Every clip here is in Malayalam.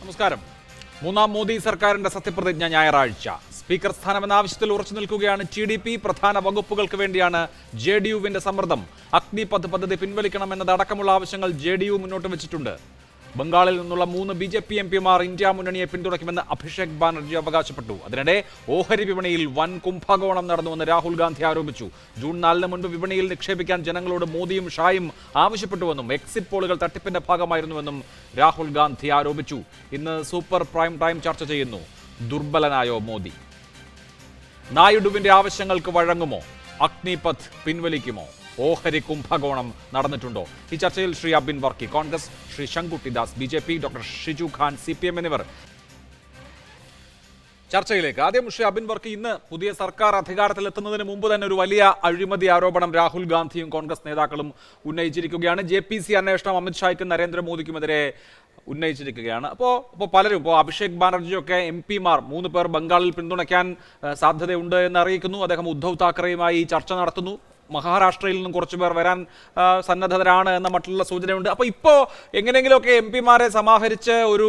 നമസ്കാരം. മൂന്നാം മോദി സർക്കാരിന്റെ സത്യപ്രതിജ്ഞ ഞായറാഴ്ച. സ്പീക്കർ സ്ഥാനമെന്ന ആവശ്യത്തിൽ ഉറച്ചു നിൽക്കുകയാണ് TDP. പ്രധാന വകുപ്പുകൾക്ക് വേണ്ടിയാണ് JDUവിന്റെ സമ്മർദ്ദം. അഗ്നിപഥ് പദ്ധതി പിൻവലിക്കണമെന്നതടക്കമുള്ള ആവശ്യങ്ങൾ JDU മുന്നോട്ട് വെച്ചിട്ടുണ്ട്. ബംഗാളിൽ നിന്നുള്ള 3 BJP MPമാർ ഇന്ത്യ മുന്നണിയെ പിന്തുണയ്ക്കുമെന്ന് അഭിഷേക് ബാനർജി അവകാശപ്പെട്ടു. അതിനിടെ ഓഹരി വിപണിയിൽ വൻ കുംഭകോണം നടന്നുവെന്ന് രാഹുൽ ഗാന്ധി ആരോപിച്ചു. ജൂൺ 4 മുൻപ് വിപണിയിൽ നിക്ഷേപിക്കാൻ ജനങ്ങളോട് മോദിയും ഷായും ആവശ്യപ്പെട്ടുവെന്നും എക്സിറ്റ് പോളുകൾ തട്ടിപ്പിന്റെ ഭാഗമായിരുന്നുവെന്നും രാഹുൽ ഗാന്ധി ആരോപിച്ചു. ഇന്ന് സൂപ്പർ പ്രൈം ടൈം ചർച്ച ചെയ്യുന്നു. ദുർബലനായോ മോദി? നായിഡുവിന്റെ ആവശ്യങ്ങൾക്ക് വഴങ്ങുമോ? അഗ്നിപഥ് പിൻവലിക്കുമോ? ഓഹരി കുംഭകോണം നടന്നിട്ടുണ്ടോ? ഈ ചർച്ചയിൽ Shri Abin Varkey Congress, Shri Shankuttidas BJP, doctor Shiju Khan CPM എന്നിവർ. ചർച്ചയിലേക്ക് ആദ്യം ശ്രീ അബിൻ വർക്കി, ഇന്ന് പുതിയ സർക്കാർ അധികാരത്തിലെത്തുന്നതിന് മുമ്പ് തന്നെ ഒരു വലിയ അഴിമതി ആരോപണം രാഹുൽ ഗാന്ധിയും കോൺഗ്രസ് നേതാക്കളും ഉന്നയിച്ചിരിക്കുകയാണ്. JPC അന്വേഷണം അമിത്ഷായ്ക്കും നരേന്ദ്രമോദിക്കുമെതിരെ ഉന്നയിച്ചിരിക്കുകയാണ്. അപ്പോൾ പലരും, അഭിഷേക് ബാനർജിയൊക്കെ MPമാർ 3 പേർ ബംഗാളിൽ പിന്തുണയ്ക്കാൻ സാധ്യതയുണ്ട് എന്ന് അറിയിക്കുന്നു. അദ്ദേഹം ഉദ്ധവ് താക്കറെയുമായി ചർച്ച നടത്തുന്നു. മഹാരാഷ്ട്രയിൽ നിന്നും കുറച്ചുപേർ വരാൻ സന്നദ്ധരാണ് എന്ന മറ്റുള്ള സൂചനയുണ്ട്. അപ്പോൾ ഇപ്പോൾ എങ്ങനെയെങ്കിലുമൊക്കെ MPമാരെ സമാഹരിച്ച് ഒരു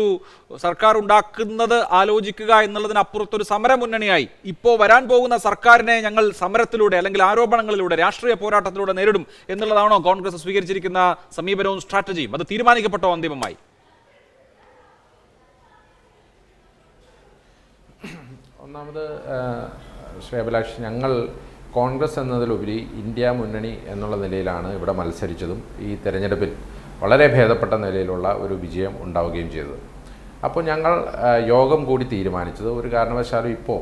സർക്കാർ ഉണ്ടാക്കുന്നത് ആലോചിക്കുക എന്നുള്ളതിനപ്പുറത്തൊരു സമര മുന്നണിയായി ഇപ്പോൾ വരാൻ പോകുന്ന സർക്കാരിനെ ഞങ്ങൾ സമരത്തിലൂടെ അല്ലെങ്കിൽ ആരോപണങ്ങളിലൂടെ രാഷ്ട്രീയ പോരാട്ടത്തിലൂടെ നേരിടും എന്നുള്ളതാണോ കോൺഗ്രസ് സ്വീകരിച്ചിരിക്കുന്ന സമീപനവും സ്ട്രാറ്റജിയും? അത് തീരുമാനിക്കപ്പെട്ടോ അന്തിമമായി? ഒന്നാമത് ശ്രീ അഭിലാഷ്, ഞങ്ങൾ കോൺഗ്രസ് എന്നതിലുപരി ഇന്ത്യ മുന്നണി എന്നുള്ള നിലയിലാണ് ഇവിടെ മത്സരിച്ചതും ഈ തെരഞ്ഞെടുപ്പിൽ വളരെ ഭേദപ്പെട്ട നിലയിലുള്ള ഒരു വിജയം ഉണ്ടാവുകയും ചെയ്തത്. അപ്പോൾ ഞങ്ങൾ യോഗം കൂടി തീരുമാനിച്ചത് ഒരു കാരണവശാലും ഇപ്പോൾ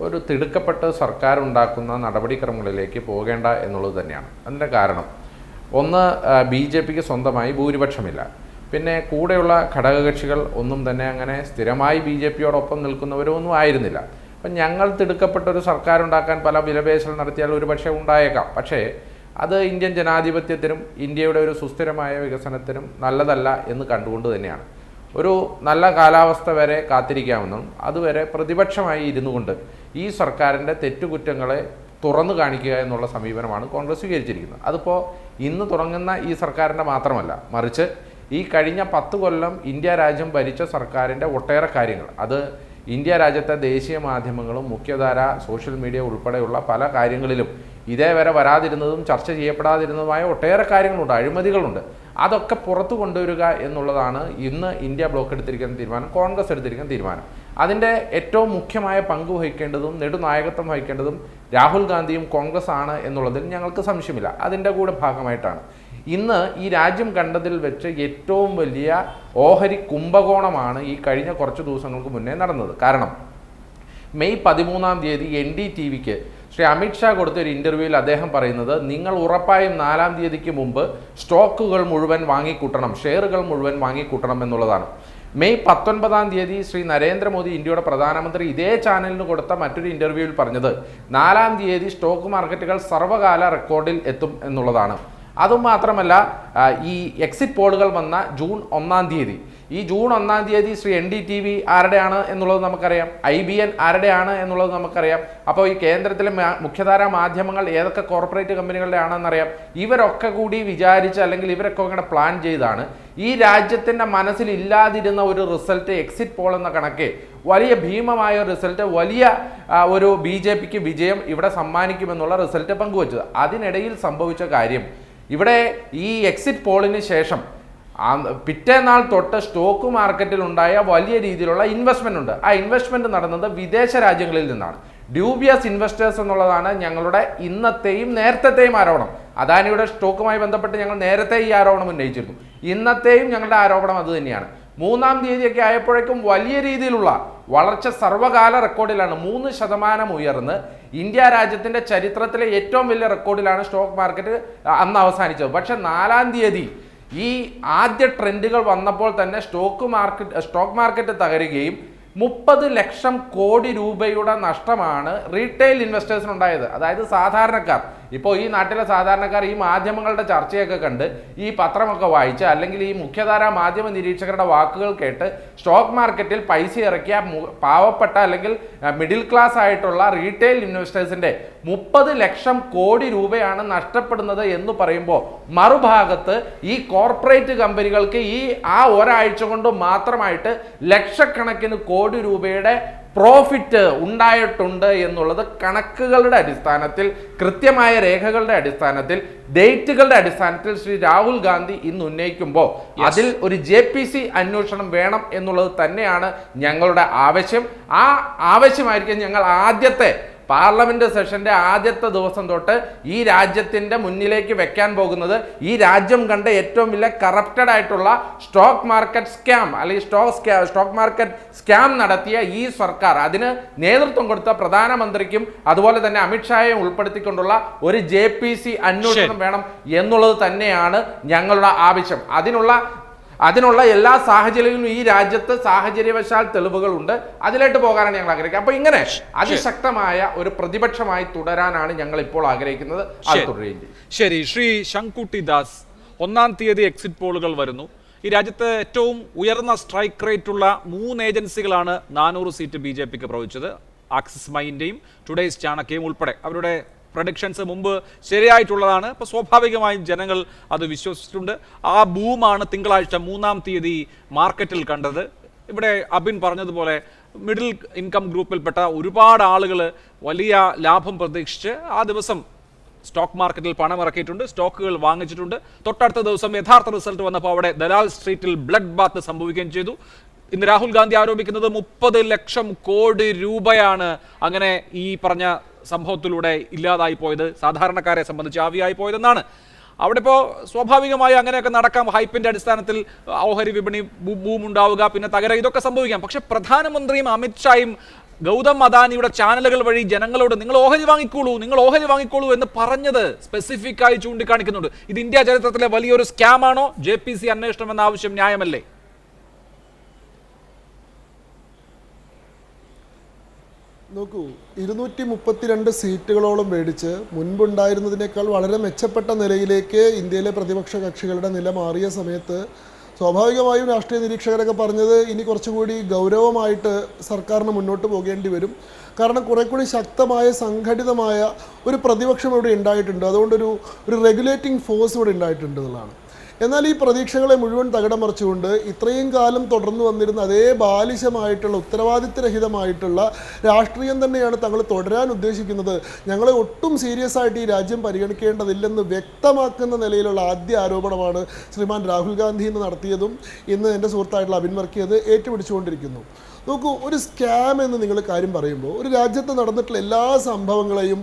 ഒരു തിടുക്കപ്പെട്ട് സർക്കാർ ഉണ്ടാക്കുന്ന നടപടിക്രമങ്ങളിലേക്ക് പോകേണ്ട എന്നുള്ളത് തന്നെയാണ്. അതിൻ്റെ കാരണം, ഒന്ന്, BJPക്ക് സ്വന്തമായി ഭൂരിപക്ഷമില്ല. പിന്നെ കൂടെയുള്ള ഘടകകക്ഷികൾ ഒന്നും തന്നെ അങ്ങനെ സ്ഥിരമായി BJPയോടൊപ്പം നിൽക്കുന്നവരൊന്നും ആയിരുന്നില്ല. അപ്പം ഞങ്ങൾ തിടുക്കപ്പെട്ടൊരു സർക്കാർ ഉണ്ടാക്കാൻ പല വിലപേശൽ നടത്തിയാൽ ഒരുപക്ഷെ ഉണ്ടായേക്കാം. പക്ഷേ അത് ഇന്ത്യൻ ജനാധിപത്യത്തിനും ഇന്ത്യയുടെ ഒരു സുസ്ഥിരമായ വികസനത്തിനും നല്ലതല്ല എന്ന് കണ്ടുകൊണ്ട് തന്നെയാണ് ഒരു നല്ല കാലാവസ്ഥ വരെ കാത്തിരിക്കാമെന്നും അതുവരെ പ്രതിപക്ഷമായി ഇരുന്നു കൊണ്ട് ഈ സർക്കാരിൻ്റെ തെറ്റുകുറ്റങ്ങളെ തുറന്നു കാണിക്കുക എന്നുള്ള സമീപനമാണ് കോൺഗ്രസ് സ്വീകരിച്ചിരിക്കുന്നത്. അതിപ്പോൾ ഇന്ന് തുടങ്ങുന്ന ഈ സർക്കാരിൻ്റെ മാത്രമല്ല, മറിച്ച് ഈ കഴിഞ്ഞ 10 കൊല്ലം ഇന്ത്യ രാജ്യം ഭരിച്ച സർക്കാരിൻ്റെ ഒട്ടേറെ കാര്യങ്ങൾ, അത് ഇന്ത്യ രാജ്യത്തെ ദേശീയ മാധ്യമങ്ങളും മുഖ്യധാര സോഷ്യൽ മീഡിയ ഉൾപ്പെടെയുള്ള പല കാര്യങ്ങളിലും ഇതേവരെ വരാതിരുന്നതും ചർച്ച ചെയ്യപ്പെടാതിരുന്നതുമായ ഒട്ടേറെ കാര്യങ്ങളുണ്ട്, അഴിമതികളുണ്ട്. അതൊക്കെ പുറത്തു കൊണ്ടുവരിക എന്നുള്ളതാണ് ഇന്ന് ഇന്ത്യ ബ്ലോക്ക് എടുത്തിരിക്കുന്ന തീരുമാനം, കോൺഗ്രസ് എടുത്തിരിക്കുന്ന തീരുമാനം. അതിൻ്റെ ഏറ്റവും മുഖ്യമായ പങ്ക് വഹിക്കേണ്ടതും നെടുനായകത്വം വഹിക്കേണ്ടതും രാഹുൽ ഗാന്ധിയും കോൺഗ്രസ് ആണ് എന്നുള്ളതിൽ ഞങ്ങൾക്ക് സംശയമില്ല. അതിൻ്റെ കൂടെ ഭാഗമായിട്ടാണ് ഇന്ന് ഈ രാജ്യം കണ്ടതിൽ വെച്ച് ഏറ്റവും വലിയ ഓഹരി കുംഭകോണമാണ് ഈ കഴിഞ്ഞ കുറച്ച് ദിവസങ്ങൾക്ക് മുന്നേ നടന്നത്. കാരണം മെയ് 13 തീയതി NDTVക്ക് ശ്രീ അമിത്ഷാ കൊടുത്തൊരു ഇൻ്റർവ്യൂവിൽ അദ്ദേഹം പറയുന്നത്, നിങ്ങൾ ഉറപ്പായും 4 തീയതിക്ക് മുമ്പ് സ്റ്റോക്കുകൾ മുഴുവൻ വാങ്ങിക്കൂട്ടണം, ഷെയറുകൾ മുഴുവൻ വാങ്ങിക്കൂട്ടണം എന്നുള്ളതാണ്. മെയ് 19 തീയതി ശ്രീ നരേന്ദ്രമോദി, ഇന്ത്യയുടെ പ്രധാനമന്ത്രി, ഇതേ ചാനലിന് കൊടുത്ത മറ്റൊരു ഇൻ്റർവ്യൂവിൽ പറഞ്ഞത് 4 തീയതി സ്റ്റോക്ക് മാർക്കറ്റുകൾ സർവ്വകാല റെക്കോർഡിൽ എത്തും എന്നുള്ളതാണ്. അതുമാത്രമല്ല, ഈ എക്സിറ്റ് പോളുകൾ വന്ന ജൂൺ 1 തീയതി, ഈ ജൂൺ 1 തീയതി ശ്രീ NDTV ആരുടെയാണ് എന്നുള്ളത് നമുക്കറിയാം, IBN ആരുടെയാണ് എന്നുള്ളത് നമുക്കറിയാം. അപ്പോൾ ഈ കേന്ദ്രത്തിലെ മുഖ്യധാരാ മാധ്യമങ്ങൾ ഏതൊക്കെ കോർപ്പറേറ്റ് കമ്പനികളുടെ ആണെന്നറിയാം. ഇവരൊക്കെ കൂടി വിചാരിച്ച് അല്ലെങ്കിൽ ഇവരൊക്കെ കൂടെ പ്ലാൻ ചെയ്താണ് ഈ രാജ്യത്തിൻ്റെ മനസ്സിൽ ഇല്ലാതിരുന്ന ഒരു റിസൾട്ട്, എക്സിറ്റ് പോൾ എന്ന കണക്കെ വലിയ ഭീമമായ റിസൾട്ട്, വലിയ ഒരു BJPക്ക് വിജയം ഇവിടെ സമ്മാനിക്കുമെന്നുള്ള റിസൾട്ട് പങ്കുവച്ചത്. അതിനിടയിൽ സംഭവിച്ച കാര്യം, ഇവിടെ ഈ എക്സിറ്റ് പോളിന് ശേഷം പിറ്റേന്നാൾ തൊട്ട് സ്റ്റോക്ക് മാർക്കറ്റിൽ ഉണ്ടായ വലിയ രീതിയിലുള്ള ഇൻവെസ്റ്റ്മെന്റ് ഉണ്ട്. ആ ഇൻവെസ്റ്റ്മെന്റ് നടന്നത് വിദേശ രാജ്യങ്ങളിൽ നിന്നാണ്. ഡ്യൂബിയസ് ഇൻവെസ്റ്റേഴ്സ് എന്നുള്ളതാണ് ഞങ്ങളുടെ ഇന്നത്തെയും നേരത്തെയും ആരോപണം. അദാനിയുടെ സ്റ്റോക്കുമായി ബന്ധപ്പെട്ട് ഞങ്ങൾ നേരത്തെ ഈ ആരോപണം ഉന്നയിച്ചിരുന്നു. ഇന്നത്തെയും ഞങ്ങളുടെ ആരോപണം അത് തന്നെയാണ്. 3 തീയതിയൊക്കെ ആയപ്പോഴേക്കും വലിയ രീതിയിലുള്ള വളർച്ച സർവ്വകാല റെക്കോർഡിലാണ്. 3% ഉയർന്ന് ഇന്ത്യ രാജ്യത്തിൻ്റെ ചരിത്രത്തിലെ ഏറ്റവും വലിയ റെക്കോർഡിലാണ് സ്റ്റോക്ക് മാർക്കറ്റ് അന്ന് അവസാനിച്ചത്. പക്ഷെ 4 തീയതി ഈ ആദ്യ ട്രെൻഡുകൾ വന്നപ്പോൾ തന്നെ സ്റ്റോക്ക് മാർക്കറ്റ് തകരുകയും 30 ലക്ഷം കോടി രൂപയുടെ നഷ്ടമാണ് റീറ്റെയിൽ ഇൻവെസ്റ്റേഴ്സിനുണ്ടായത്. അതായത് സാധാരണക്കാർ, ഇപ്പോൾ ഈ നാട്ടിലെ സാധാരണക്കാർ ഈ മാധ്യമങ്ങളുടെ ചർച്ചയൊക്കെ കണ്ട് ഈ പത്രമൊക്കെ വായിച്ച് അല്ലെങ്കിൽ ഈ മുഖ്യധാരാ മാധ്യമ നിരീക്ഷകരുടെ വാക്കുകൾ കേട്ട് സ്റ്റോക്ക് മാർക്കറ്റിൽ പൈസ ഇറക്കിയ പാവപ്പെട്ട അല്ലെങ്കിൽ മിഡിൽ ക്ലാസ് ആയിട്ടുള്ള റീറ്റെയിൽ ഇൻവെസ്റ്റേഴ്സിന്റെ 30 ലക്ഷം കോടി രൂപയാണ് നഷ്ടപ്പെടുന്നത് എന്ന് പറയുമ്പോൾ മറുഭാഗത്ത് ഈ കോർപ്പറേറ്റ് കമ്പനികൾക്ക് ആ ഒരാഴ്ച കൊണ്ട് മാത്രമായിട്ട് ലക്ഷക്കണക്കിന് കോടി രൂപയുടെ പ്രോഫിറ്റ് ഉണ്ടായിട്ടുണ്ട് എന്നുള്ളത് കണക്കുകളുടെ അടിസ്ഥാനത്തിൽ, കൃത്യമായ രേഖകളുടെ അടിസ്ഥാനത്തിൽ, ഡേറ്റുകളുടെ അടിസ്ഥാനത്തിൽ ശ്രീ രാഹുൽ ഗാന്ധി ഇന്ന് ഉന്നയിക്കുമ്പോൾ അതിൽ ഒരു JPC അന്വേഷണം വേണം എന്നുള്ളത് തന്നെയാണ് ഞങ്ങളുടെ ആവശ്യം. ആ ആവശ്യമായിരിക്കും ഞങ്ങൾ ആദ്യത്തെ പാർലമെന്റ് സെഷന്റെ ആദ്യത്തെ ദിവസം തൊട്ട് ഈ രാജ്യത്തിന്റെ മുന്നിലേക്ക് വെക്കാൻ പോകുന്നത്. ഈ രാജ്യം കണ്ട ഏറ്റവും വലിയ കറപ്റ്റഡ് ആയിട്ടുള്ള സ്റ്റോക്ക് മാർക്കറ്റ് സ്കാം അല്ലെങ്കിൽ സ്റ്റോക്ക് മാർക്കറ്റ് സ്കാം നടത്തിയ ഈ സർക്കാർ, അതിന് നേതൃത്വം കൊടുത്ത പ്രധാനമന്ത്രിക്കും അതുപോലെ തന്നെ അമിത്ഷായെയും ഉൾപ്പെടുത്തിക്കൊണ്ടുള്ള ഒരു JPC അന്വേഷണം വേണം എന്നുള്ളത് തന്നെയാണ് ഞങ്ങളുടെ ആവശ്യം. അതിനുള്ള എല്ലാ സാഹചര്യങ്ങളും ഈ രാജ്യത്ത് സാഹചര്യവശാൽ തെളിവുകളുണ്ട്. അതിലേക്ക് പോകാനാണ് ഞങ്ങൾ ആഗ്രഹിക്കുന്നത്. അപ്പൊ ഇങ്ങനെ അതിശക്തമായ ഒരു പ്രതിപക്ഷമായി തുടരാനാണ് ഞങ്ങൾ ഇപ്പോൾ ആഗ്രഹിക്കുന്നത്. അത് തുടരുകയും ചെയ്യും. ശരി, ശ്രീ ശങ്കുട്ടി ദാസ്, 1-ാം തീയതി എക്സിറ്റ് പോളുകൾ വരുന്നു. ഈ രാജ്യത്ത് ഏറ്റവും ഉയർന്ന സ്ട്രൈക്ക് റേറ്റ് ഉള്ള 3 ഏജൻസികളാണ് 400 സീറ്റ് BJPക്ക് പ്രവചിച്ചത്. ആക്സിസ് മൈൻഡേയും ടുഡേയ്സ് ചാണക്യയും ഉൾപ്പെടെ അവരുടെ പ്രഡിക്ഷൻസ് മുമ്പ് ശരിയായിട്ടുള്ളതാണ്. അപ്പോൾ സ്വാഭാവികമായും ജനങ്ങൾ അത് വിശ്വസിച്ചിട്ടുണ്ട്. ആ ബൂമാണ് തിങ്കളാഴ്ച 3-ാം തീയതി മാർക്കറ്റിൽ കണ്ടത്. ഇവിടെ അബിൻ പറഞ്ഞതുപോലെ മിഡിൽ ഇൻകം ഗ്രൂപ്പിൽപ്പെട്ട ഒരുപാട് ആളുകൾ വലിയ ലാഭം പ്രതീക്ഷിച്ച് ആ ദിവസം സ്റ്റോക്ക് മാർക്കറ്റിൽ പണം ഇറക്കിയിട്ടുണ്ട്, സ്റ്റോക്കുകൾ വാങ്ങിച്ചിട്ടുണ്ട്. തൊട്ടടുത്ത ദിവസം യഥാർത്ഥ റിസൾട്ട് വന്നപ്പോൾ അവിടെ ദലാൽ സ്ട്രീറ്റിൽ ബ്ലഡ് ബാത്ത് സംഭവിക്കുകയും ചെയ്തു. ഇന്ന് രാഹുൽ ഗാന്ധി ആരോപിക്കുന്നത് 30 ലക്ഷം കോടി രൂപയാണ് അങ്ങനെ ഈ പറഞ്ഞ സംഭവത്തിലൂടെ ഇല്ലാതായി പോയത്, സാധാരണക്കാരെ സംബന്ധിച്ച് ആവിയായി പോയതെന്നാണ്. അവിടെ ഇപ്പോൾ സ്വാഭാവികമായി അങ്ങനെയൊക്കെ നടക്കാം. ഹൈപ്പിന്റെ അടിസ്ഥാനത്തിൽ ഓഹരി വിപണി ബൂം ഉണ്ടാവുക, പിന്നെ ഇതൊക്കെ സംഭവിക്കാം. പക്ഷെ പ്രധാനമന്ത്രിയും അമിത്ഷായും ഗൗതം അദാനിയുടെ ചാനലുകൾ വഴി ജനങ്ങളോട് നിങ്ങൾ ഓഹരി വാങ്ങിക്കോളൂ എന്ന് പറഞ്ഞത് സ്പെസിഫിക് ആയി ചൂണ്ടിക്കാണിക്കുന്നുണ്ട്. ഇത് ഇന്ത്യ ചരിത്രത്തിലെ വലിയൊരു സ്കാമാണോ? JPC അന്വേഷണം എന്ന ആവശ്യം ന്യായമല്ലേ? നോക്കൂ, 232 സീറ്റുകളോളം മേടിച്ച് മുൻപുണ്ടായിരുന്നതിനേക്കാൾ വളരെ മെച്ചപ്പെട്ട നിലയിലേക്ക് ഇന്ത്യയിലെ പ്രതിപക്ഷ കക്ഷികളുടെ നില മാറിയ സമയത്ത് സ്വാഭാവികമായും രാഷ്ട്രീയ നിരീക്ഷകരൊക്കെ പറഞ്ഞത് ഇനി കുറച്ചുകൂടി ഗൗരവമായിട്ട് സർക്കാരിന് മുന്നോട്ട് പോകേണ്ടി വരും. കാരണം കുറെ കൂടി ശക്തമായ സംഘടിതമായ ഒരു പ്രതിപക്ഷം ഇവിടെ ഉണ്ടായിട്ടുണ്ട്. അതുകൊണ്ടൊരു റെഗുലേറ്റിംഗ് ഫോഴ്സ് ഇവിടെ ഉണ്ടായിട്ടുണ്ട് എന്നുള്ളതാണ്. എന്നാൽ ഈ പ്രതീക്ഷകളെ മുഴുവൻ തകിടം മറിച്ചുകൊണ്ട് ഇത്രയും കാലം തുടർന്നു വന്നിരുന്ന അതേ ബാലിശമായിട്ടുള്ള ഉത്തരവാദിത്തരഹിതമായിട്ടുള്ള രാഷ്ട്രീയം തന്നെയാണ് തങ്ങൾ തുടരാൻ ഉദ്ദേശിക്കുന്നത്. ഞങ്ങളെ ഒട്ടും സീരിയസ് ആയിട്ട് ഈ രാജ്യം പരിഗണിക്കേണ്ടതില്ലെന്ന് വ്യക്തമാക്കുന്ന നിലയിലുള്ള ആദ്യ ആരോപണമാണ് ശ്രീമാൻ രാഹുൽ ഗാന്ധി ഇന്ന് നടത്തിയതും ഇന്ന് എൻ്റെ സുഹൃത്തായിട്ടുള്ള അബിൻ വർക്കി അത് ഏറ്റുപിടിച്ചുകൊണ്ടിരിക്കുന്നു. നോക്കൂ, ഒരു സ്കാം എന്ന് നിങ്ങൾ കാര്യം പറയുമ്പോൾ ഒരു രാജ്യത്ത് നടന്നിട്ടുള്ള എല്ലാ സംഭവങ്ങളെയും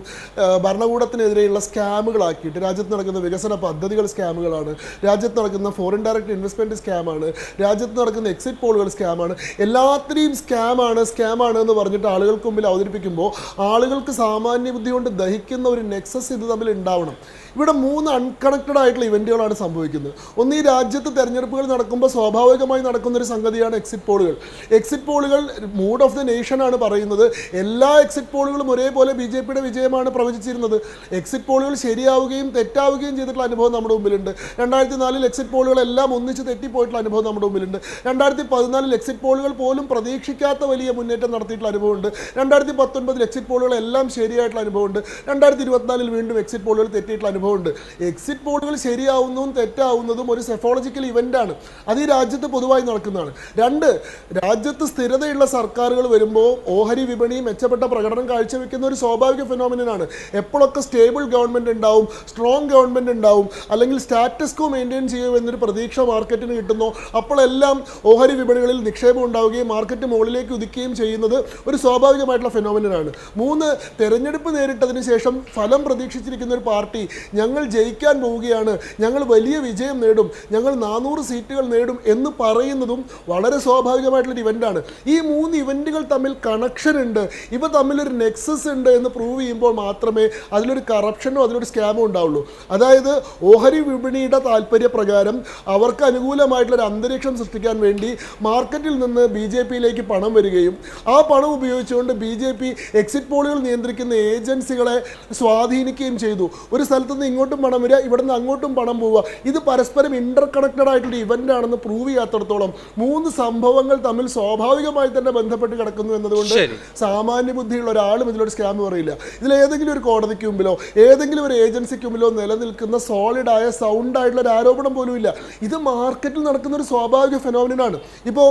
ഭരണകൂടത്തിനെതിരെയുള്ള സ്കാമുകളാക്കിയിട്ട് രാജ്യത്ത് നടക്കുന്ന വികസന പദ്ധതികൾ സ്കാമുകളാണ്, രാജ്യത്ത് നടക്കുന്ന ഫോറിൻ ഡയറക്റ്റ് ഇൻവെസ്റ്റ്മെൻറ്റ് സ്കാമാണ്, രാജ്യത്ത് നടക്കുന്ന എക്സിറ്റ് പോളുകൾ സ്കാമാണ്, എല്ലാത്തിനെയും സ്കാമാണ് എന്ന് പറഞ്ഞിട്ട് ആളുകൾക്ക് മുമ്പിൽ അവതരിപ്പിക്കുമ്പോൾ ആളുകൾക്ക് സാമാന്യ ബുദ്ധി കൊണ്ട് ദഹിക്കുന്ന ഒരു നെക്സസ് ഇത് തമ്മിൽ ഉണ്ടാവണം. ഇവിടെ 3 അൺകണക്റ്റഡ് ആയിട്ടുള്ള ഇവൻറ്റുകളാണ് സംഭവിക്കുന്നത്. ഒന്ന്, ഈ രാജ്യത്ത് തെരഞ്ഞെടുപ്പുകൾ നടക്കുമ്പോൾ സ്വാഭാവികമായി നടക്കുന്നൊരു സംഗതിയാണ് എക്സിറ്റ് പോളുകൾ മൂഡ് ഓഫ് ദ നേഷൻ ആണ് പറയുന്നത്. എല്ലാ എക്സിറ്റ് പോളുകളും ഒരേപോലെ BJPയുടെ വിജയമാണ് പ്രവചിച്ചിരുന്നത്. എക്സിറ്റ് പോളുകൾ ശരിയാവുകയും തെറ്റാവുകയും ചെയ്തിട്ടുള്ള അനുഭവം നമ്മുടെ മുമ്പിലുണ്ട്. 2004 എക്സിറ്റ് പോളുകളെല്ലാം ഒന്നിച്ച് തെറ്റിപ്പോയിട്ടുള്ള അനുഭവം നമ്മുടെ മുമ്പിലുണ്ട്. 2014 എക്സിറ്റ് പോളുകൾ പോലും പ്രതീക്ഷിക്കാത്ത വലിയ മുന്നേറ്റം നടത്തിയിട്ടുള്ള അനുഭവമുണ്ട്. 2019 എക്സിറ്റ് പോളുകളെല്ലാം ശരിയായിട്ടുള്ള അനുഭവമുണ്ട്. 2024 വീണ്ടും എക്സിറ്റ് പോളുകൾ തെറ്റിയിട്ടുള്ള അനുഭവമുണ്ട്. എക്സിറ്റ് പോളുകൾ ശരിയാവുന്നതും തെറ്റാവുന്നതും ഒരു സെഫോളജിക്കൽ ഇവൻ്റാണ്. അത് ഈ രാജ്യത്ത് പൊതുവായി നടക്കുന്നതാണ്. 2, രാജ്യത്ത് സ്ഥിരതയുള്ള സർക്കാരുകൾ വരുമ്പോൾ ഓഹരി വിപണി മെച്ചപ്പെട്ട പ്രകടനം കാഴ്ചവെക്കുന്ന ഒരു സ്വാഭാവിക ഫെനോമിനാണ്. എപ്പോഴൊക്കെ സ്റ്റേബിൾ ഗവൺമെൻറ് ഉണ്ടാവും, സ്ട്രോങ് ഗവൺമെൻറ് ഉണ്ടാവും, അല്ലെങ്കിൽ സ്റ്റാറ്റസ് കോ മെയിൻറ്റെയിൻ ചെയ്യുമെന്നൊരു പ്രതീക്ഷ മാർക്കറ്റിന് കിട്ടുന്നു, അപ്പോഴെല്ലാം ഓഹരി വിപണികളിൽ നിക്ഷേപം ഉണ്ടാവുകയും മാർക്കറ്റ് മുകളിലേക്ക് ഉദിക്കുകയും ചെയ്യുന്നത് ഒരു സ്വാഭാവികമായിട്ടുള്ള ഫെനോമിനാണ്. 3, തെരഞ്ഞെടുപ്പ് നേരിട്ടതിന് ശേഷം ഫലം പ്രതീക്ഷിച്ചിരിക്കുന്ന ഒരു പാർട്ടി ഞങ്ങൾ ജയിക്കാൻ പോവുകയാണ്, ഞങ്ങൾ വലിയ വിജയം നേടും, ഞങ്ങൾ 400 സീറ്റുകൾ നേടും എന്ന് പറയുന്നതും വളരെ സ്വാഭാവികമായിട്ടുള്ളൊരു ഇവൻ്റാണ്. ഈ 3 ഇവൻറ്റുകൾ തമ്മിൽ കണക്ഷൻ ഉണ്ട്, ഇവ തമ്മിലൊരു നെക്സസ് ഉണ്ട് എന്ന് പ്രൂവ് ചെയ്യുമ്പോൾ മാത്രമേ അതിലൊരു കറപ്ഷനോ അതിലൊരു സ്കാമോ ഉണ്ടാവുള്ളൂ. അതായത് ഓഹരി വിപണിയുടെ താല്പര്യപ്രകാരം അവർക്ക് അനുകൂലമായിട്ടുള്ളൊരു അന്തരീക്ഷം സൃഷ്ടിക്കാൻ വേണ്ടി മാർക്കറ്റിൽ നിന്ന് BJPയിലേക്ക് പണം വരികയും ആ പണം ഉപയോഗിച്ചുകൊണ്ട് BJP എക്സിറ്റ് പോളുകൾ നിയന്ത്രിക്കുന്ന ഏജൻസികളെ സ്വാധീനിക്കുകയും ചെയ്തു. ഒരു സ്ഥലത്ത് നിന്ന് ഇങ്ങോട്ടും പണം വരിക, ഇവിടെ നിന്ന് അങ്ങോട്ടും പണം പോവുക. ഇത് പരസ്പരം ഇന്റർ കണക്റ്റഡ് ആയിട്ടുള്ള ഇവന്റ് ആണെന്ന് പ്രൂവ് ചെയ്യാത്തടത്തോളം 3 സംഭവങ്ങൾ തമ്മിൽ സ്വാഭാവികമായി തന്നെ ബന്ധപ്പെട്ട് കിടക്കുന്നു എന്നതുകൊണ്ട് സാമാന്യ ബുദ്ധിയുള്ള ഒരാളും ഇതിലൊരു സ്കാം പറയില്ല. ഇതിൽ ഏതെങ്കിലും ഒരു കോടതിക്ക് മുമ്പിലോ ഏതെങ്കിലും ഒരു ഏജൻസിക്ക് മുമ്പിലോ നിലനിൽക്കുന്ന സോളിഡായ സൗണ്ട് ആയിട്ടുള്ള ഒരു ആരോപണം പോലും ഇല്ല. ഇത് മാർക്കറ്റിൽ നടക്കുന്ന ഒരു സ്വാഭാവിക ഫെനോമിനാണ്. ഇപ്പോൾ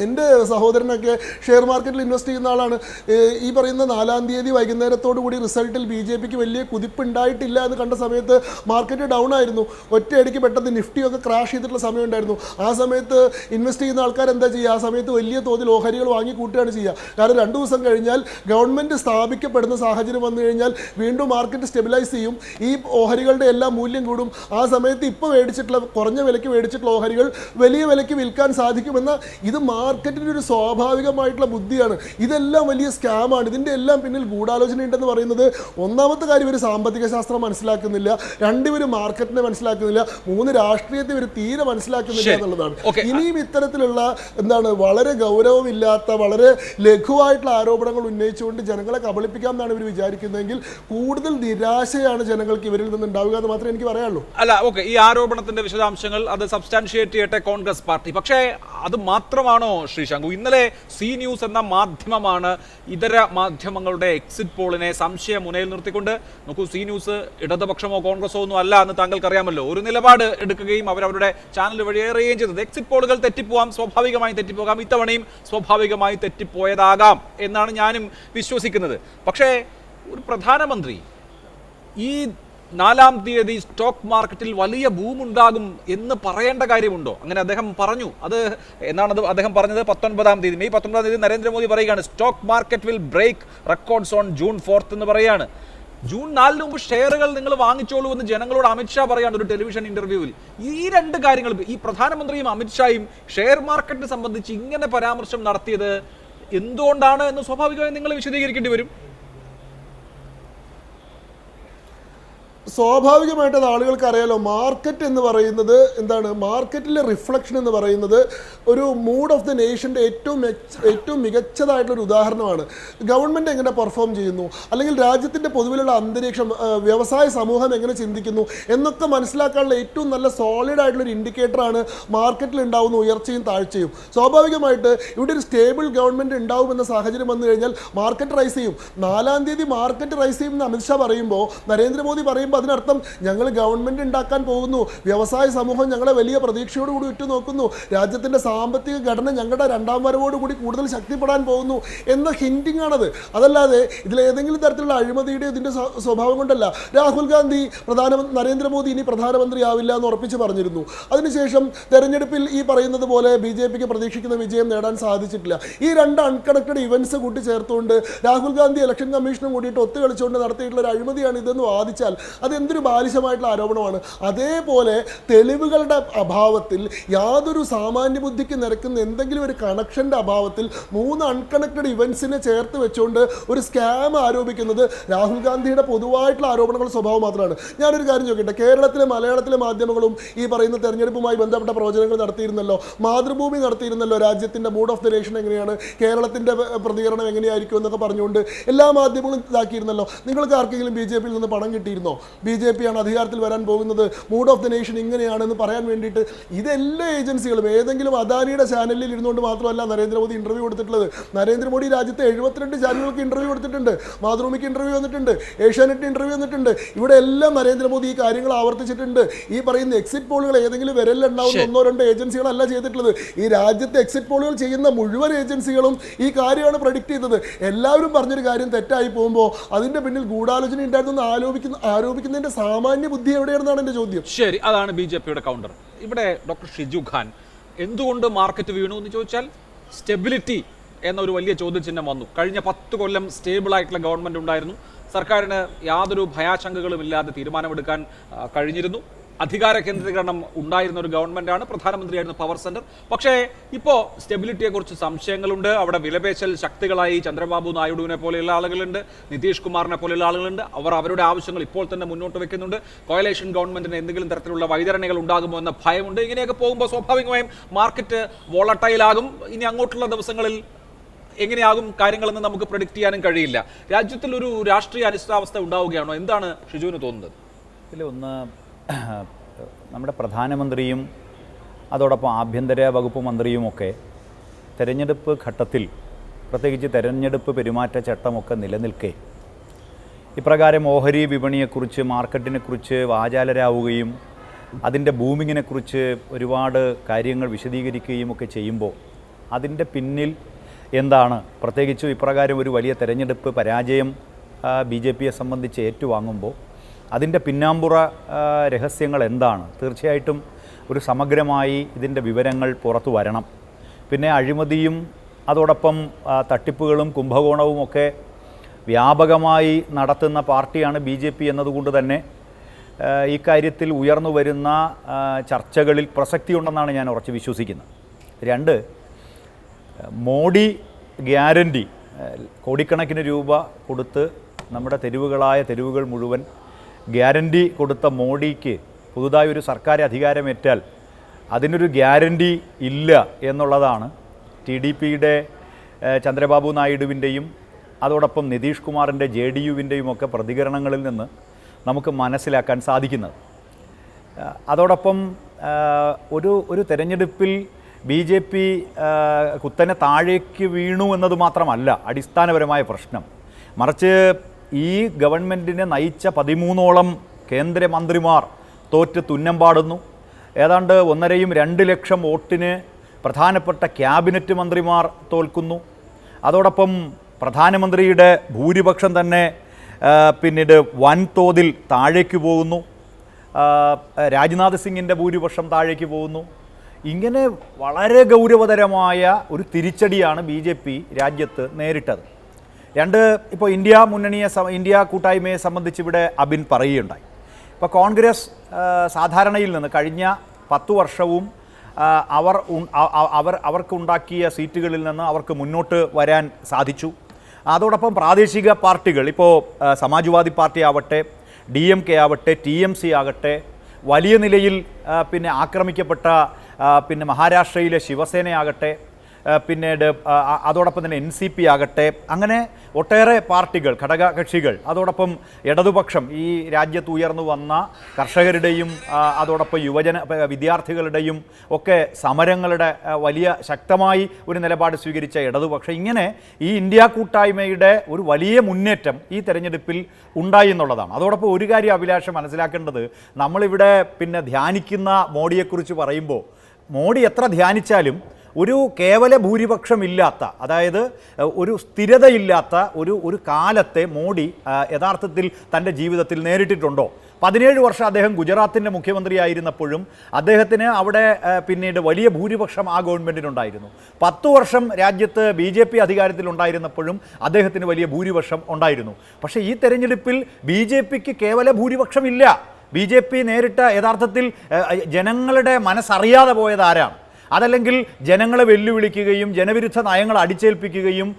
എൻ്റെ സഹോദരനൊക്കെ ഷെയർ മാർക്കറ്റിൽ ഇൻവെസ്റ്റ് ചെയ്യുന്ന ആളാണ്. ഈ പറയുന്ന 4-ാം തീയതി വൈകുന്നേരത്തോടു കൂടി റിസൾട്ടിൽ BJPക്ക് വലിയ കുതിപ്പുണ്ടായിട്ടില്ല എന്ന് കണ്ട സമയത്ത് മാർക്കറ്റ് ഡൗൺ ആയിരുന്നു. ഒറ്റയടിക്ക് പെട്ടെന്ന് നിഫ്റ്റിയൊക്കെ ക്രാഷ് ചെയ്തിട്ടുള്ള സമയം ഉണ്ടായിരുന്നു. ആ സമയത്ത് ഇൻവെസ്റ്റ് ചെയ്യുന്ന ആൾക്കാർ എന്താ ചെയ്യുക? ആ സമയത്ത് വലിയ തോതിൽ ഓഹരികൾ വാങ്ങി കൂട്ടുകയാണ് ചെയ്യുക. കാരണം 2 ദിവസം കഴിഞ്ഞാൽ ഗവൺമെൻറ് സ്ഥാപിക്കപ്പെടുന്ന സാഹചര്യം വന്നു കഴിഞ്ഞാൽ വീണ്ടും മാർക്കറ്റ് സ്റ്റെബിലൈസ് ചെയ്യും, ഈ ഓഹരികളുടെ എല്ലാം മൂല്യം കൂടും. ആ സമയത്ത് ഇപ്പോൾ മേടിച്ചിട്ടുള്ള കുറഞ്ഞ വിലയ്ക്ക് മേടിച്ചിട്ടുള്ള ഓഹരികൾ വലിയ വിലയ്ക്ക് വിൽക്കാൻ സാധിക്കുമെന്ന ഇത് മാർക്കറ്റിൻ്റെ ഒരു സ്വാഭാവികമായിട്ടുള്ള ബുദ്ധിയാണ്. ഇതെല്ലാം വലിയ സ്കാമാണ്. ഇതിൻ്റെ എല്ലാം പിന്നിൽ ഗൂഢാലോചന ഉണ്ടെന്ന് പറയുന്നത് ഒന്നാമത്തെ കാര്യം ഇവർ സാമ്പത്തിക ശാസ്ത്രം മനസ്സിലാക്കുന്നില്ല, 2 ഇവർ മാർക്കറ്റിനെ മനസ്സിലാക്കുന്നില്ല, 3 രാഷ്ട്രീയത്തെ ഇവർ തീരെ മനസ്സിലാക്കുന്നില്ല എന്നുള്ളതാണ്. ഇനിയും ഇത്തരത്തിലുള്ള വളരെ ഗൗരവമില്ലാത്ത വളരെ ലഘുവായിട്ടുള്ള ആരോപണങ്ങൾ ഉന്നയിച്ചുകൊണ്ട് ജനങ്ങളെ കബളിപ്പിക്കാം എന്നാണ് ഇവർ വിചാരിക്കുന്നതെങ്കിൽ കൂടുതൽ നിരാശയാണ് ജനങ്ങൾക്ക് ഇവരിൽ നിന്ന് ഉണ്ടാവുക എന്ന് മാത്രമേ എനിക്ക് പറയാനുള്ളൂ. അല്ല, ഓക്കെ, ഈ ആരോപണത്തിന്റെ വിശദാംശങ്ങൾ അത് സബ്സ്റ്റാൻഷിയേറ്റ് ചെയ്യട്ടെ കോൺഗ്രസ് പാർട്ടി. പക്ഷേ അത് മാത്രമാണോ ശ്രീ ശങ്കു? ഇന്നലെ സി ന്യൂസ് എന്ന മാധ്യമമാണ് ഇതര മാധ്യമങ്ങളുടെ എക്സിറ്റ് പോളിനെ സംശയ മുനയിൽ നിർത്തിക്കൊണ്ട്, നോക്കൂ, സി ന്യൂസ് ഇടതുപക്ഷമോ കോൺഗ്രസോ ഒന്നും അല്ല എന്ന് താങ്കൾക്ക് അറിയാമല്ലോ, ഒരു നിലപാട് എടുക്കുകയും അവരവരുടെ ചാനൽ വഴി ഏറുകയും ചെയ്തത് എക്സിറ്റ് പോളുകൾ തെറ്റിപ്പോവാം, സ്വാഭാവികമായി തെറ്റിപ്പോകാം, ഇത്തവണയും സ്വാഭാവികമായി തെറ്റിപ്പോയതാകാം എന്നാണ് ഞാനും വിശ്വസിക്കുന്നത്. പക്ഷേ ഒരു പ്രധാനമന്ത്രി ഈ 4-ാം തീയതി സ്റ്റോക്ക് മാർക്കറ്റിൽ വലിയ ബൂമുണ്ടാകും എന്ന് പറയേണ്ട കാര്യമുണ്ടോ? അങ്ങനെ അദ്ദേഹം പറഞ്ഞു. അത് എന്നാണത് അദ്ദേഹം പറഞ്ഞത്? 19-ാം തീയതി, മെയ് 19-ാം തീയതി നരേന്ദ്രമോദി പറയുകയാണ് stock market will break records on June 4 എന്ന് പറയുകയാണ്. ജൂൺ 4 മുമ്പ് ഷെയറുകൾ നിങ്ങൾ വാങ്ങിച്ചോളൂ എന്ന് ജനങ്ങളോട് അമിത്ഷാ പറയാണ് ഒരു ടെലിവിഷൻ ഇന്റർവ്യൂവിൽ. ഈ 2 കാര്യങ്ങൾ, ഈ പ്രധാനമന്ത്രിയും അമിത്ഷായും ഷെയർ മാർക്കറ്റിനെ സംബന്ധിച്ച് ഇങ്ങനെ പരാമർശം നടത്തിയത് എന്തുകൊണ്ടാണ് എന്ന് സ്വാഭാവികമായും നിങ്ങൾ വിശദീകരിക്കേണ്ടി വരും. സ്വാഭാവികമായിട്ട് അത് ആളുകൾക്ക് അറിയാലോ. മാർക്കറ്റ് എന്ന് പറയുന്നത് മാർക്കറ്റിലെ റിഫ്ലക്ഷൻ എന്ന് പറയുന്നത് ഒരു മൂഡ് ഓഫ് ദ നേഷൻ്റെ ഏറ്റവും മികച്ചതായിട്ടുള്ളൊരു ഉദാഹരണമാണ്. ഗവൺമെൻറ് എങ്ങനെ പെർഫോം ചെയ്യുന്നു, അല്ലെങ്കിൽ രാജ്യത്തിൻ്റെ പൊതുവിലുള്ള അന്തരീക്ഷം, വ്യവസായ സമൂഹം എങ്ങനെ ചിന്തിക്കുന്നു എന്നൊക്കെ മനസ്സിലാക്കാനുള്ള ഏറ്റവും നല്ല സോളിഡ് ആയിട്ടുള്ളൊരു ഇൻഡിക്കേറ്ററാണ് മാർക്കറ്റിൽ ഉണ്ടാകുന്ന ഉയർച്ചയും താഴ്ചയും. സ്വാഭാവികമായിട്ട് ഇവിടെ ഒരു സ്റ്റേബിൾ ഗവൺമെൻറ് ഉണ്ടാവുമെന്ന സാഹചര്യം വന്നു കഴിഞ്ഞാൽ മാർക്കറ്റ് റൈസ് ചെയ്യും. 4-ാം തീയതി മാർക്കറ്റ് റൈസ് ചെയ്യും എന്ന് അമിത്ഷാ പറയുമ്പോൾ, നരേന്ദ്രമോദി പറയുമ്പോൾ അതിനർത്ഥം ഞങ്ങൾ ഗവൺമെന്റ് ഉണ്ടാക്കാൻ പോകുന്നു, വ്യവസായ സമൂഹം ഞങ്ങളെ വലിയ പ്രതീക്ഷയോടുകൂടി ഉറ്റുനോക്കുന്നു, രാജ്യത്തിന്റെ സാമ്പത്തിക ഘടന ഞങ്ങളുടെ 2-ാം വരവോടുകൂടി കൂടുതൽ ശക്തിപ്പെടാൻ പോകുന്നു എന്ന ഹിന്റിംഗ് ആണത്. അതല്ലാതെ ഇതിലേതെങ്കിലും തരത്തിലുള്ള അഴിമതിയുടെ ഇതിന്റെ സ്വഭാവം കൊണ്ടല്ല. രാഹുൽ ഗാന്ധി നരേന്ദ്രമോദി ഇനി പ്രധാനമന്ത്രിയാവില്ല എന്ന് ഉറപ്പിച്ച് പറഞ്ഞിരുന്നു. അതിനുശേഷം തെരഞ്ഞെടുപ്പിൽ ഈ പറയുന്നത് പോലെ BJPക്ക് പ്രതീക്ഷിക്കുന്ന വിജയം നേടാൻ സാധിച്ചിട്ടില്ല. ഈ 2 അൺകണക്റ്റഡ് ഇവന്റ്സ് കൂട്ടിച്ചേർത്തുകൊണ്ട് രാഹുൽ ഗാന്ധി ഇലക്ഷൻ കമ്മീഷനും കൂടിയിട്ട് ഒത്തുകളിച്ചുകൊണ്ട് നടത്തിയിട്ടുള്ള ഒരു അഴിമതിയാണ് ഇതെന്ന് വാദിച്ചാൽ അതെന്തൊരു ബാലിശമായിട്ടുള്ള ആരോപണമാണ്. അതേപോലെ തെളിവുകളുടെ അഭാവത്തിൽ, യാതൊരു സാമാന്യ ബുദ്ധിക്ക് നിരക്കുന്ന എന്തെങ്കിലും ഒരു കണക്ഷൻ്റെ അഭാവത്തിൽ 3 അൺകണക്റ്റഡ് ഇവൻസിനെ ചേർത്ത് വെച്ചുകൊണ്ട് ഒരു സ്കാം ആരോപിക്കുന്നത് രാഹുൽ ഗാന്ധിയുടെ പൊതുവായിട്ടുള്ള ആരോപണങ്ങളുടെ സ്വഭാവം മാത്രമാണ്. ഞാനൊരു കാര്യം ചോദിക്കട്ടെ, കേരളത്തിലെ മലയാളത്തിലെ മാധ്യമങ്ങളും ഈ പറയുന്ന തെരഞ്ഞെടുപ്പുമായി ബന്ധപ്പെട്ട പ്രവചനങ്ങൾ നടത്തിയിരുന്നല്ലോ, മാതൃഭൂമി നടത്തിയിരുന്നല്ലോ, രാജ്യത്തിൻ്റെ മൂഡ് ഓഫ് ദ നേഷൻ എങ്ങനെയാണ്, കേരളത്തിൻ്റെ പ്രതികരണം എങ്ങനെയായിരിക്കും എന്നൊക്കെ പറഞ്ഞുകൊണ്ട് എല്ലാ മാധ്യമങ്ങളും ഇതാക്കിയിരുന്നല്ലോ. നിങ്ങൾക്ക് ആർക്കെങ്കിലും BJPയിൽ നിന്ന് പണം കിട്ടിയിരുന്നോ? BJP ആണ് അധികാരത്തിൽ വരാൻ പോകുന്നത്, മൂഡ് ഓഫ് ദ നേഷൻ ഇങ്ങനെയാണെന്ന് പറയാൻ വേണ്ടിയിട്ട് ഇതെല്ലാ ഏജൻസികളും, ഏതെങ്കിലും അദാനിയുടെ ചാനലിൽ ഇരുന്നുകൊണ്ട് മാത്രമല്ല നരേന്ദ്രമോദി ഇന്റർവ്യൂ കൊടുത്തിട്ടുള്ളത്. നരേന്ദ്രമോദി രാജ്യത്തെ 72 ചാനലുകൾക്ക് ഇന്റർവ്യൂ കൊടുത്തിട്ടുണ്ട്, മാതൃഭൂമിക്ക് ഇന്റർവ്യൂ വന്നിട്ടുണ്ട്, ഏഷ്യാനെറ്റ് ഇന്റർവ്യൂ വന്നിട്ടുണ്ട്. ഇവിടെ എല്ലാം നരേന്ദ്രമോദി ഈ കാര്യങ്ങൾ ആവർത്തിച്ചിട്ടുണ്ട്. ഈ പറയുന്ന എക്സിറ്റ് പോളുകൾ ഏതെങ്കിലും വിരലിലുണ്ടാവുന്ന 1-2 ഏജൻസികളല്ല ചെയ്തിട്ടുള്ളത്. ഈ രാജ്യത്തെ എക്സിറ്റ് പോളുകൾ ചെയ്യുന്ന മുഴുവൻ ഏജൻസികളും ഈ കാര്യമാണ് പ്രഡിക്റ്റ് ചെയ്തത്. എല്ലാവരും പറഞ്ഞൊരു കാര്യം തെറ്റായി പോകുമ്പോൾ അതിന്റെ പിന്നിൽ ഗൂഢാലോചന ഉണ്ടായിരുന്നു ആരോപിക്കുന്നതിന്റെ സാമാന്യ ബുദ്ധി എവിടെയാണെന്നാണ് എന്റെ ചോദ്യം. ശരി, അതാണ് BJPയുടെ കൗണ്ടർ. ഇവിടെ ഡോക്ടർ ഷിജു ഖാൻ, എന്തുകൊണ്ട് മാർക്കറ്റ് വീണു എന്ന് ചോദിച്ചാൽ സ്റ്റെബിലിറ്റി എന്നൊരു വലിയ ചോദ്യചിഹ്നം വന്നു. കഴിഞ്ഞ 10 കൊല്ലം സ്റ്റേബിൾ ആയിട്ടുള്ള ഗവൺമെന്റ് ഉണ്ടായിരുന്നു, സർക്കാരിന് യാതൊരു ഭയാശങ്കകളും ഇല്ലാതെ തീരുമാനമെടുക്കാൻ കഴിഞ്ഞിരുന്നു. അധികാര കേന്ദ്രീകരണം ഉണ്ടായിരുന്ന ഒരു ഗവൺമെന്റാണ്, പ്രധാനമന്ത്രിയായിരുന്നു പവർ സെന്റർ. പക്ഷേ ഇപ്പോൾ സ്റ്റെബിലിറ്റിയെക്കുറിച്ച് സംശയങ്ങളുണ്ട്. അവിടെ വിലപേശൽ ശക്തികളായി ചന്ദ്രബാബു നായിഡുവിനെ പോലെയുള്ള ആളുകളുണ്ട്, നിതീഷ് കുമാറിനെ പോലെയുള്ള ആളുകളുണ്ട്. അവർ അവരുടെ ആവശ്യങ്ങൾ ഇപ്പോൾ തന്നെ മുന്നോട്ട് വെക്കുന്നുണ്ട്. കോയലേഷൻ ഗവൺമെന്റിന് എന്തെങ്കിലും തരത്തിലുള്ള വൈതരണികൾ ഉണ്ടാകുമോ എന്ന ഭയമുണ്ട്. ഇങ്ങനെയൊക്കെ പോകുമ്പോൾ സ്വാഭാവികമായും മാർക്കറ്റ് വോളട്ടൈലാകും. ഇനി അങ്ങോട്ടുള്ള ദിവസങ്ങളിൽ എങ്ങനെയാകും കാര്യങ്ങളെന്ന് നമുക്ക് പ്രെഡിക്റ്റ് ചെയ്യാനും കഴിയില്ല. രാജ്യത്തിൽ ഒരു രാഷ്ട്രീയ അനിശ്ചിതാവസ്ഥ ഉണ്ടാവുകയാണോ? എന്താണ് ഷിജുവിന് തോന്നുന്നത്? ഒന്ന് നമ്മുടെ പ്രധാനമന്ത്രിയും അതോടൊപ്പം ആഭ്യന്തര വകുപ്പ് മന്ത്രിയുമൊക്കെ തെരഞ്ഞെടുപ്പ് ഘട്ടത്തിൽ, പ്രത്യേകിച്ച് തെരഞ്ഞെടുപ്പ് പെരുമാറ്റച്ചട്ടമൊക്കെ നിലനിൽക്കെ ഇപ്രകാരം ഓഹരി വിപണിയെക്കുറിച്ച്, മാർക്കറ്റിനെക്കുറിച്ച് വാചാലരാവുകയും അതിൻ്റെ ബൂമിങ്ങിനെക്കുറിച്ച് ഒരുപാട് കാര്യങ്ങൾ വിശദീകരിക്കുകയും ഒക്കെ ചെയ്യുമ്പോൾ അതിൻ്റെ പിന്നിൽ എന്താണ്, പ്രത്യേകിച്ചും ഇപ്രകാരം ഒരു വലിയ തെരഞ്ഞെടുപ്പ് പരാജയം BJPയെ സംബന്ധിച്ച് ഏറ്റുവാങ്ങുമ്പോൾ അതിൻ്റെ പിന്നാമ്പുറ രഹസ്യങ്ങൾ എന്താണ്? തീർച്ചയായിട്ടും ഒരു സമഗ്രമായി ഇതിൻ്റെ വിവരങ്ങൾ പുറത്തു വരണം. പിന്നെ അഴിമതിയും അതോടൊപ്പം തട്ടിപ്പുകളും കുംഭകോണവും ഒക്കെ വ്യാപകമായി നടത്തുന്ന പാർട്ടിയാണ് BJP എന്നതുകൊണ്ട് തന്നെ ഈ കാര്യത്തിൽ ഉയർന്നു വരുന്ന ചർച്ചകളിൽ പ്രസക്തിയുണ്ടെന്നാണ് ഞാൻ ഉറച്ചു വിശ്വസിക്കുന്നത്. 2, മോഡി ഗ്യാരണ്ടി, കോടിക്കണക്കിന് രൂപ കൊടുത്ത് നമ്മുടെ തെരുവുകൾ മുഴുവൻ ഗ്യാരണ്ടി കൊടുത്ത മോഡിക്ക് പുതുതായി ഒരു സർക്കാർ അധികാരമേറ്റാൽ അതിനൊരു ഗ്യാരണ്ടി ഇല്ല എന്നുള്ളതാണ് TDPയുടെ ചന്ദ്രബാബു നായിഡുവിൻ്റെയും അതോടൊപ്പം നിതീഷ് കുമാറിൻ്റെ JDUവിൻ്റെയും ഒക്കെ പ്രതികരണങ്ങളിൽ നിന്ന് നമുക്ക് മനസ്സിലാക്കാൻ സാധിക്കുന്നത്. അതോടൊപ്പം ഒരു തെരഞ്ഞെടുപ്പിൽ BJP കുത്തനെ താഴേക്ക് വീണു എന്നത് മാത്രമല്ല അടിസ്ഥാനപരമായ പ്രശ്നം. മറിച്ച് ഈ ഗവൺമെൻറ്റിനെ നയിച്ച 13ഓളം കേന്ദ്രമന്ത്രിമാർ തോറ്റ് തുന്നം പാടുന്നു. ഏതാണ്ട് 1.5-2 ലക്ഷം വോട്ടിന് പ്രധാനപ്പെട്ട ക്യാബിനറ്റ് മന്ത്രിമാർ തോൽക്കുന്നു. അതോടൊപ്പം പ്രധാനമന്ത്രിയുടെ ഭൂരിപക്ഷം തന്നെ പിന്നീട് വൻതോതിൽ താഴേക്ക് പോകുന്നു. രാജ്നാഥ് സിംഗിൻ്റെ ഭൂരിപക്ഷം താഴേക്ക് പോകുന്നു. ഇങ്ങനെ വളരെ ഗൗരവതരമായ ഒരു തിരിച്ചടിയാണ് BJP രാജ്യത്ത് നേരിട്ടത്. 2, ഇപ്പോൾ ഇന്ത്യ കൂട്ടായ്മയെ സംബന്ധിച്ച് ഇവിടെ അബിൻ പറയുകയുണ്ടായി. ഇപ്പോൾ കോൺഗ്രസ് സാധാരണയിൽ നിന്ന് കഴിഞ്ഞ 10 വർഷവും അവർക്കുണ്ടാക്കിയ സീറ്റുകളിൽ നിന്ന് അവർക്ക് മുന്നോട്ട് വരാൻ സാധിച്ചു. അതോടൊപ്പം പ്രാദേശിക പാർട്ടികൾ, ഇപ്പോൾ സമാജ്വാദി പാർട്ടി ആവട്ടെ, DMK ആവട്ടെ, TMC ആകട്ടെ, വലിയ നിലയിൽ പിന്നെ ആക്രമിക്കപ്പെട്ട പിന്നെ മഹാരാഷ്ട്രയിലെ ശിവസേനയാകട്ടെ, പിന്നീട് അതോടൊപ്പം തന്നെ NCP ആകട്ടെ, അങ്ങനെ ഒട്ടേറെ പാർട്ടികൾ, ഘടകകക്ഷികൾ, അതോടൊപ്പം ഇടതുപക്ഷം, ഈ രാജ്യത്ത് ഉയർന്നു വന്ന കർഷകരുടെയും അതോടൊപ്പം വിദ്യാർത്ഥികളുടെയും ഒക്കെ സമരങ്ങളുടെ വലിയ ശക്തമായി ഒരു നിലപാട് സ്വീകരിച്ച ഇടതുപക്ഷം, ഇങ്ങനെ ഈ ഇന്ത്യ കൂട്ടായ്മയുടെ ഒരു വലിയ മുന്നേറ്റം ഈ തെരഞ്ഞെടുപ്പിൽ ഉണ്ടായി എന്നുള്ളതാണ്. അതോടൊപ്പം ഒരു കാര്യം അഭിലാഷം മനസ്സിലാക്കേണ്ടത്, നമ്മളിവിടെ പിന്നെ ധ്യാനിക്കുന്ന മോഡിയെക്കുറിച്ച് പറയുമ്പോൾ മോഡി എത്ര ധ്യാനിച്ചാലും ഒരു കേവല ഭൂരിപക്ഷമില്ലാത്ത, അതായത് ഒരു സ്ഥിരതയില്ലാത്ത ഒരു കാലത്തെ മോഡി യഥാർത്ഥത്തിൽ തൻ്റെ ജീവിതത്തിൽ നേരിട്ടിട്ടുണ്ടോ? 17 വർഷം അദ്ദേഹം ഗുജറാത്തിൻ്റെ മുഖ്യമന്ത്രിയായിരുന്നപ്പോഴും അദ്ദേഹത്തിന് അവിടെ പിന്നീട് വലിയ ഭൂരിപക്ഷം ആ ഗവൺമെൻറ്റിനുണ്ടായിരുന്നു. 10 വർഷം രാജ്യത്ത് BJP അധികാരത്തിലുണ്ടായിരുന്നപ്പോഴും അദ്ദേഹത്തിന് വലിയ ഭൂരിപക്ഷം ഉണ്ടായിരുന്നു. പക്ഷേ ഈ തെരഞ്ഞെടുപ്പിൽ BJPക്ക് കേവല ഭൂരിപക്ഷമില്ല. BJP നേരിട്ട യഥാർത്ഥത്തിൽ ജനങ്ങളുടെ മനസ്സറിയാതെ പോയത് ആരാണ്? അതല്ലെങ്കിൽ ജനങ്ങളെ വെല്ലുവിളിക്കുകയും ജനവിരുദ്ധ നയങ്ങൾ അടിച്ചേൽപ്പിക്കുകയും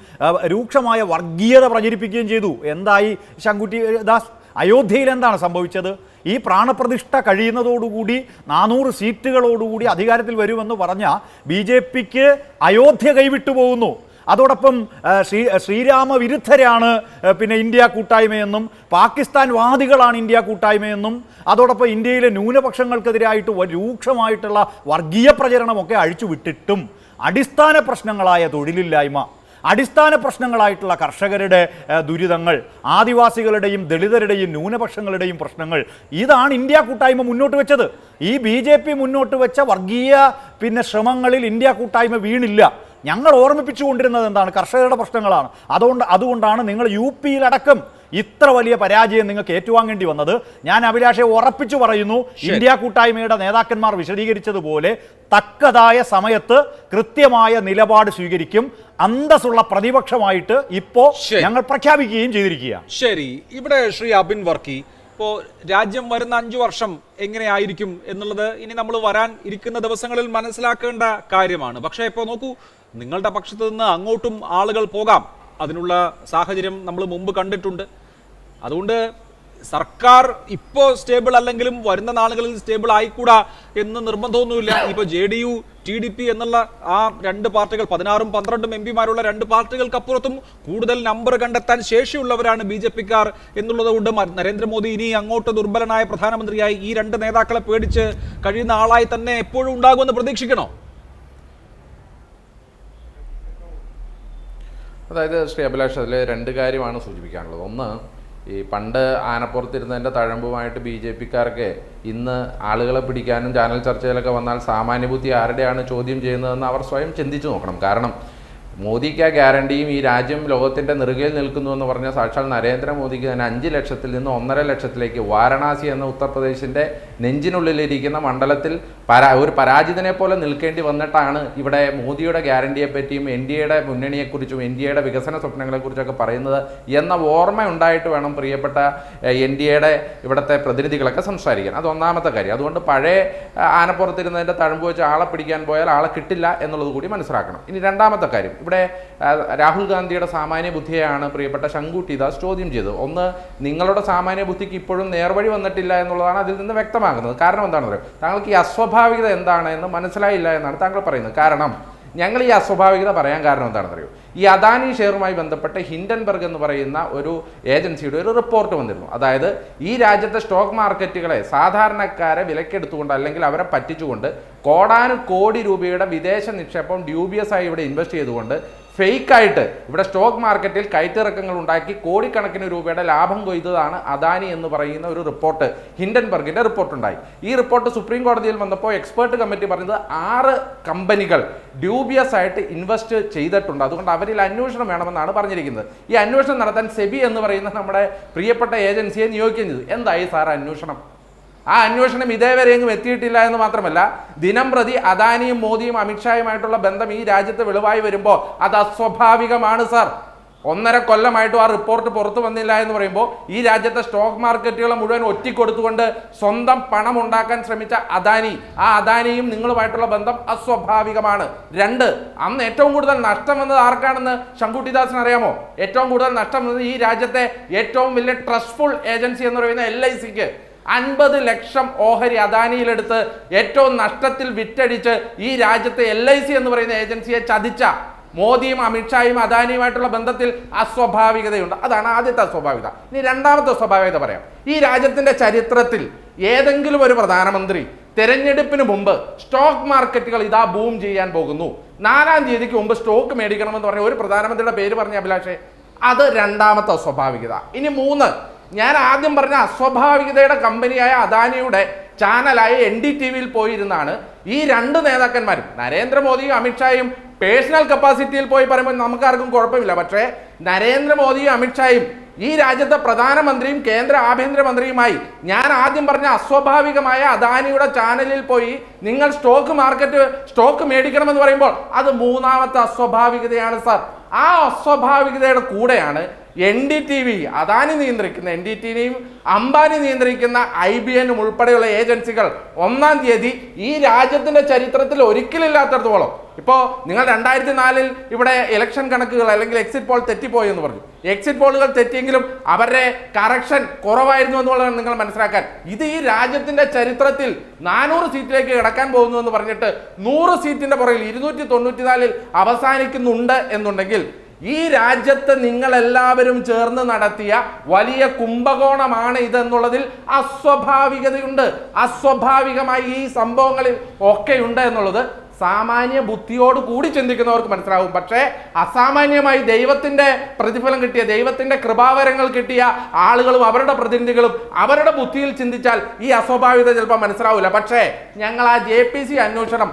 രൂക്ഷമായ വർഗീയത പ്രചരിപ്പിക്കുകയും ചെയ്തു. എന്തായി ശങ്കുട്ടി ദാസ്? അയോധ്യയിൽ എന്താണ് സംഭവിച്ചത്? ഈ പ്രാണപ്രതിഷ്ഠ കഴിയുന്നതോടുകൂടി 400 സീറ്റുകളോടുകൂടി അധികാരത്തിൽ വരുമെന്ന് പറഞ്ഞ BJPക്ക് അയോധ്യ കൈവിട്ടു പോകുന്നു. അതോടൊപ്പം ശ്രീരാമ വിരുദ്ധരാണ് പിന്നെ ഇന്ത്യ കൂട്ടായ്മയെന്നും പാകിസ്ഥാൻ വാദികളാണ് ഇന്ത്യ കൂട്ടായ്മയെന്നും അതോടൊപ്പം ഇന്ത്യയിലെ ന്യൂനപക്ഷങ്ങൾക്കെതിരായിട്ട് രൂക്ഷമായിട്ടുള്ള വർഗീയ പ്രചരണമൊക്കെ അഴിച്ചുവിട്ടിട്ടും അടിസ്ഥാന പ്രശ്നങ്ങളായ തൊഴിലില്ലായ്മ, അടിസ്ഥാന പ്രശ്നങ്ങളായിട്ടുള്ള കർഷകരുടെ ദുരിതങ്ങൾ, ആദിവാസികളുടെയും ദളിതരുടെയും ന്യൂനപക്ഷങ്ങളുടെയും പ്രശ്നങ്ങൾ, ഇതാണ് ഇന്ത്യ കൂട്ടായ്മ മുന്നോട്ട് വെച്ചത്. ഈ BJP മുന്നോട്ട് വെച്ച വർഗീയ പിന്നെ ശ്രമങ്ങളിൽ ഇന്ത്യ കൂട്ടായ്മ വീണില്ല. ഞങ്ങൾ ഓർമ്മിപ്പിച്ചുകൊണ്ടിരുന്നത് എന്താണ്? കർഷകരുടെ പ്രശ്നങ്ങളാണ്. അതുകൊണ്ടാണ് നിങ്ങൾ UPയിലടക്കം ഇത്ര വലിയ പരാജയം നിങ്ങൾക്ക് ഏറ്റുവാങ്ങേണ്ടി വന്നത്. ഞാൻ അഭിലാഷെ ഉറപ്പിച്ചു പറയുന്നു, ഇന്ത്യ കൂട്ടായ്മയുടെ നേതാക്കന്മാർ വിശദീകരിച്ചതുപോലെ തക്കതായ സമയത്ത് കൃത്യമായ നിലപാട് സ്വീകരിക്കും. അന്തസ്സുള്ള പ്രതിപക്ഷമായിട്ട് ഇപ്പോൾ ഞങ്ങൾ പ്രഖ്യാപിക്കുകയും ചെയ്തിരിക്കുകയാണ്. ശരി, ഇവിടെ ശ്രീ അബിൻ വർക്കി, ഇപ്പോൾ രാജ്യം വരുന്ന 5 വർഷം എങ്ങനെയായിരിക്കും എന്നുള്ളത് ഇനി നമ്മൾ വരാൻ ഇരിക്കുന്ന ദിവസങ്ങളിൽ മനസ്സിലാക്കേണ്ട കാര്യമാണ്. പക്ഷേ ഇപ്പോൾ നോക്കൂ, നിങ്ങളുടെ പക്ഷത്ത് നിന്ന് അങ്ങോട്ടും ആളുകൾ പോകാം, അതിനുള്ള സാഹചര്യം നമ്മൾ മുമ്പ് കണ്ടിട്ടുണ്ട്. അതുകൊണ്ട് സർക്കാർ ഇപ്പോൾ സ്റ്റേബിൾ അല്ലെങ്കിലും വരുന്ന നാളുകളിൽ സ്റ്റേബിൾ ആയിക്കൂടാ എന്ന് നിർബന്ധമൊന്നുമില്ല. ഇപ്പോൾ JDU TDP എന്നുള്ള ആ 2 പാർട്ടികൾ 16ഉം 12ഉം MP-മാരുള്ള 2 പാർട്ടികൾക്കപ്പുറത്തും കൂടുതൽ നമ്പർ കണ്ടെത്താൻ ശേഷിയുള്ളവരാണ് BJP-ക്കാർ എന്നുള്ളത് കൊണ്ട് നരേന്ദ്രമോദി ഇനി അങ്ങോട്ട് ദുർബലനായ പ്രധാനമന്ത്രിയായി ഈ 2 നേതാക്കളെ പേടിച്ച് കഴിയുന്ന ആളായി തന്നെ എപ്പോഴും ഉണ്ടാകുമെന്ന് പ്രതീക്ഷിക്കണോ? അതായത് ശ്രീ അഭിലാഷ്, അതിൽ 2 കാര്യമാണ് സൂചിപ്പിക്കാനുള്ളത്. ഒന്ന്, ഈ പണ്ട് ആനപ്പുറത്തിരുന്നതിൻ്റെ തഴമ്പുമായിട്ട് BJP-ക്കാർക്ക് ഇന്ന് ആളുകളെ പിടിക്കാനും ചാനൽ ചർച്ചയിലൊക്കെ വന്നാൽ സാമാന്യബുദ്ധി ആരുടെയാണ് ചോദ്യം ചെയ്യുന്നതെന്ന് അവർ സ്വയം ചിന്തിച്ചു നോക്കണം. കാരണം മോദിക്ക് ആ ഗ്യാരണ്ടിയും ഈ രാജ്യം ലോകത്തിൻ്റെ നെറുകയിൽ നിൽക്കുന്നു എന്ന് പറഞ്ഞ സാക്ഷാൽ നരേന്ദ്രമോദിക്ക് തന്നെ 5 ലക്ഷത്തിൽ നിന്ന് 1.5 ലക്ഷത്തിലേക്ക് വാരണാസി എന്ന ഉത്തർപ്രദേശിൻ്റെ നെഞ്ചിനുള്ളിലിരിക്കുന്ന മണ്ഡലത്തിൽ ഒരു പരാജിതനെ പോലെ നിൽക്കേണ്ടി വന്നിട്ടാണ് ഇവിടെ മോദിയുടെ ഗ്യാരണ്ടിയെ പറ്റിയും NDAയുടെ മുന്നണിയെക്കുറിച്ചും NDAയുടെ വികസന സ്വപ്നങ്ങളെക്കുറിച്ചൊക്കെ പറയുന്നത് എന്ന ഓർമ്മ ഉണ്ടായിട്ട് വേണം പ്രിയപ്പെട്ട NDAയുടെ ഇവിടുത്തെ പ്രതിനിധികളൊക്കെ സംസാരിക്കാൻ. അത് ഒന്നാമത്തെ കാര്യം. അതുകൊണ്ട് പഴയ ആനപ്പുറത്തിരുന്നതിൻ്റെ തഴമ്പ് വെച്ച് ആളെ പിടിക്കാൻ പോയാൽ ആളെ കിട്ടില്ല എന്നുള്ളത് കൂടി മനസ്സിലാക്കണം. ഇനി രണ്ടാമത്തെ കാര്യം, ഇവിടെ രാഹുൽ ഗാന്ധിയുടെ സാമാന്യ ബുദ്ധിയെയാണ് പ്രിയപ്പെട്ട ശങ്കുട്ടി ദാസ് ചോദ്യം ചെയ്തത്. ഒന്ന്, നിങ്ങളുടെ സാമാന്യ ബുദ്ധിക്ക് ഇപ്പോഴും നേർവഴി വന്നിട്ടില്ല എന്നുള്ളതാണ് അതിൽ നിന്ന് വ്യക്തമാകുന്നത്. കാരണം എന്താണെന്ന് പറയുക, താങ്കൾക്ക് ഈ അസ്വാഭാവികത എന്താണ് എന്ന് മനസ്സിലായില്ല എന്നാണ് താങ്കൾ പറയുന്നത്. കാരണം ഞങ്ങൾ ഈ അസ്വാഭാവികത പറയാൻ കാരണം എന്താണെന്ന് അറിയൂ, ഈ അദാനി ഷെയറുമായി ബന്ധപ്പെട്ട് ഹിൻഡൻബർഗ് എന്ന് പറയുന്ന ഒരു ഏജൻസിയുടെ ഒരു റിപ്പോർട്ട് വന്നിരുന്നു. അതായത് ഈ രാജ്യത്തെ സ്റ്റോക്ക് മാർക്കറ്റുകളെ സാധാരണക്കാരെ വിലക്കെടുത്തുകൊണ്ട് അല്ലെങ്കിൽ അവരെ പറ്റിച്ചുകൊണ്ട് കോടാനുകോടി രൂപയുടെ വിദേശ നിക്ഷേപം ഡ്യൂബിയസ് ആയി ഇവിടെ ഇൻവെസ്റ്റ് ചെയ്തുകൊണ്ട് ഫേക്കായിട്ട് ഇവിടെ സ്റ്റോക്ക് മാർക്കറ്റിൽ കയറ്റിറക്കങ്ങൾ ഉണ്ടാക്കി കോടിക്കണക്കിന് രൂപയുടെ ലാഭം കൊയ്തതാണ് അദാനി എന്ന് പറയുന്ന ഒരു റിപ്പോർട്ട്, ഹിൻഡൻബർഗിൻ്റെ റിപ്പോർട്ടുണ്ടായി. ഈ റിപ്പോർട്ട് സുപ്രീം കോടതിയിൽ വന്നപ്പോൾ എക്സ്പേർട്ട് കമ്മിറ്റി പറഞ്ഞത് 6 കമ്പനികൾ ഡ്യൂബിയസ് ആയിട്ട് ഇൻവെസ്റ്റ് ചെയ്തിട്ടുണ്ട്, അതുകൊണ്ട് അവരിൽ അന്വേഷണം വേണമെന്നാണ് പറഞ്ഞിരിക്കുന്നത്. ഈ അന്വേഷണം നടത്താൻ സെബി എന്ന് പറയുന്ന നമ്മുടെ പ്രിയപ്പെട്ട ഏജൻസിയെ നിയോഗിക്കുകയും ചെയ്തു. എന്തായി സാർ അന്വേഷണം? ആ അന്വേഷണം ഇതേവരെ എങ്ങും എത്തിയിട്ടില്ല എന്ന് മാത്രമല്ല, ദിനം പ്രതി അദാനിയും മോദിയും അമിത്ഷായുമായിട്ടുള്ള ബന്ധം ഈ രാജ്യത്ത് വെളിവായി വരുമ്പോൾ അത് അസ്വാഭാവികമാണ് സാർ. 1.5 കൊല്ലമായിട്ടും ആ റിപ്പോർട്ട് പുറത്തു വന്നില്ല എന്ന് പറയുമ്പോൾ ഈ രാജ്യത്തെ സ്റ്റോക്ക് മാർക്കറ്റുകളെ മുഴുവൻ ഒറ്റിക്കൊടുത്തുകൊണ്ട് സ്വന്തം പണം ഉണ്ടാക്കാൻ ശ്രമിച്ച അദാനി, ആ അദാനിയും നിങ്ങളുമായിട്ടുള്ള ബന്ധം അസ്വാഭാവികമാണ്. 2, അന്ന് ഏറ്റവും കൂടുതൽ നഷ്ടം വന്നത് ആർക്കാണെന്ന് ശങ്കുട്ടിദാസിന് അറിയാമോ? ഏറ്റവും കൂടുതൽ നഷ്ടം വന്നത് ഈ രാജ്യത്തെ ഏറ്റവും വലിയ ട്രസ്റ്റ്ഫുൾ ഏജൻസി എന്ന് പറയുന്ന LICക്ക് 50 ലക്ഷം ഓഹരി അദാനിയിലെടുത്ത് ഏറ്റവും നഷ്ടത്തിൽ വിറ്റഴിച്ച് ഈ രാജ്യത്തെ LIC എന്ന് പറയുന്ന ഏജൻസിയെ ചതിച്ച മോദിയും അമിത്ഷായും അദാനിയുമായിട്ടുള്ള ബന്ധത്തിൽ അസ്വാഭാവികതയുണ്ട്. അതാണ് ആദ്യത്തെ അസ്വാഭാവികത. ഇനി രണ്ടാമത്തെ അസ്വാഭാവികത പറയാം. ഈ രാജ്യത്തിൻ്റെ ചരിത്രത്തിൽ ഏതെങ്കിലും ഒരു പ്രധാനമന്ത്രി തെരഞ്ഞെടുപ്പിന് മുമ്പ് സ്റ്റോക്ക് മാർക്കറ്റുകൾ ഇതാ ബൂം ചെയ്യാൻ പോകുന്നു, 4-ാം തീയതിക്ക് മുമ്പ് സ്റ്റോക്ക് മേടിക്കണമെന്ന് പറഞ്ഞ ഒരു പ്രധാനമന്ത്രിയുടെ പേര് പറഞ്ഞ അഭിലാഷേ, അത് രണ്ടാമത്തെ അസ്വാഭാവികത. ഇനി 3, ഞാൻ ആദ്യം പറഞ്ഞ അസ്വാഭാവികതയുടെ കമ്പനിയായ അദാനിയുടെ ചാനലായ NDTVയിൽ പോയിരുന്നാണ് ഈ 2 നേതാക്കന്മാരും, നരേന്ദ്രമോദിയും അമിത്ഷായും പേഴ്സണൽ കപ്പാസിറ്റിയിൽ പോയി പറയുമ്പോൾ നമുക്കാർക്കും കുഴപ്പമില്ല. പക്ഷേ നരേന്ദ്രമോദിയും അമിത്ഷായും ഈ രാജ്യത്തെ പ്രധാനമന്ത്രിയും കേന്ദ്ര ആഭ്യന്തരമന്ത്രിയുമായി ഞാൻ ആദ്യം പറഞ്ഞ അസ്വാഭാവികമായ അദാനിയുടെ ചാനലിൽ പോയി നിങ്ങൾ സ്റ്റോക്ക് മേടിക്കണമെന്ന് പറയുമ്പോൾ അത് 3ാമത്തെ അസ്വാഭാവികതയാണ് സാർ. ആ അസ്വാഭാവികതയുടെ കൂടെയാണ് NDTV, അദാനി നിയന്ത്രിക്കുന്ന NDTVയും അംബാനി നിയന്ത്രിക്കുന്ന IBM ഉൾപ്പെടെയുള്ള ഏജൻസികൾ 1-ാം തീയതി ഈ രാജ്യത്തിൻ്റെ ചരിത്രത്തിൽ ഒരിക്കലില്ലാത്തടത്തോളം, ഇപ്പോൾ നിങ്ങൾ 2004-ൽ ഇവിടെ ഇലക്ഷൻ കണക്കുകൾ അല്ലെങ്കിൽ എക്സിറ്റ് പോൾ തെറ്റിപ്പോയി എന്ന് പറഞ്ഞു. എക്സിറ്റ് പോളുകൾ തെറ്റിയെങ്കിലും അവരുടെ കറക്ഷൻ കുറവായിരുന്നു എന്നുള്ളതാണ് നിങ്ങൾ മനസ്സിലാക്കാൻ. ഇത് ഈ രാജ്യത്തിൻ്റെ ചരിത്രത്തിൽ 400 സീറ്റിലേക്ക് കിടക്കാൻ പോകുന്നു എന്ന് പറഞ്ഞിട്ട് 100 സീറ്റിൻ്റെ പുറകിൽ 294-ൽ അവസാനിക്കുന്നുണ്ട് എന്നുണ്ടെങ്കിൽ ഈ രാജ്യത്ത് നിങ്ങളെല്ലാവരും ചേർന്ന് നടത്തിയ വലിയ കുംഭകോണമാണ് ഇതെന്നുള്ളതിൽ അസ്വാഭാവികതയുണ്ട്. അസ്വാഭാവികമായി ഈ സംഭവങ്ങളിൽ ഒക്കെയുണ്ട് എന്നുള്ളത് സാമാന്യ ബുദ്ധിയോട് കൂടി ചിന്തിക്കുന്നവർക്ക് മനസ്സിലാവും. പക്ഷേ അസാമാന്യമായി ദൈവത്തിൻ്റെ പ്രതിഫലം കിട്ടിയ, ദൈവത്തിൻ്റെ കൃപാവരങ്ങൾ കിട്ടിയ ആളുകളും അവരുടെ പ്രതിനിധികളും അവരുടെ ബുദ്ധിയിൽ ചിന്തിച്ചാൽ ഈ അസ്വാഭാവികത ചിലപ്പോൾ മനസ്സിലാവില്ല. പക്ഷേ ഞങ്ങൾ ആ JPC അന്വേഷണം,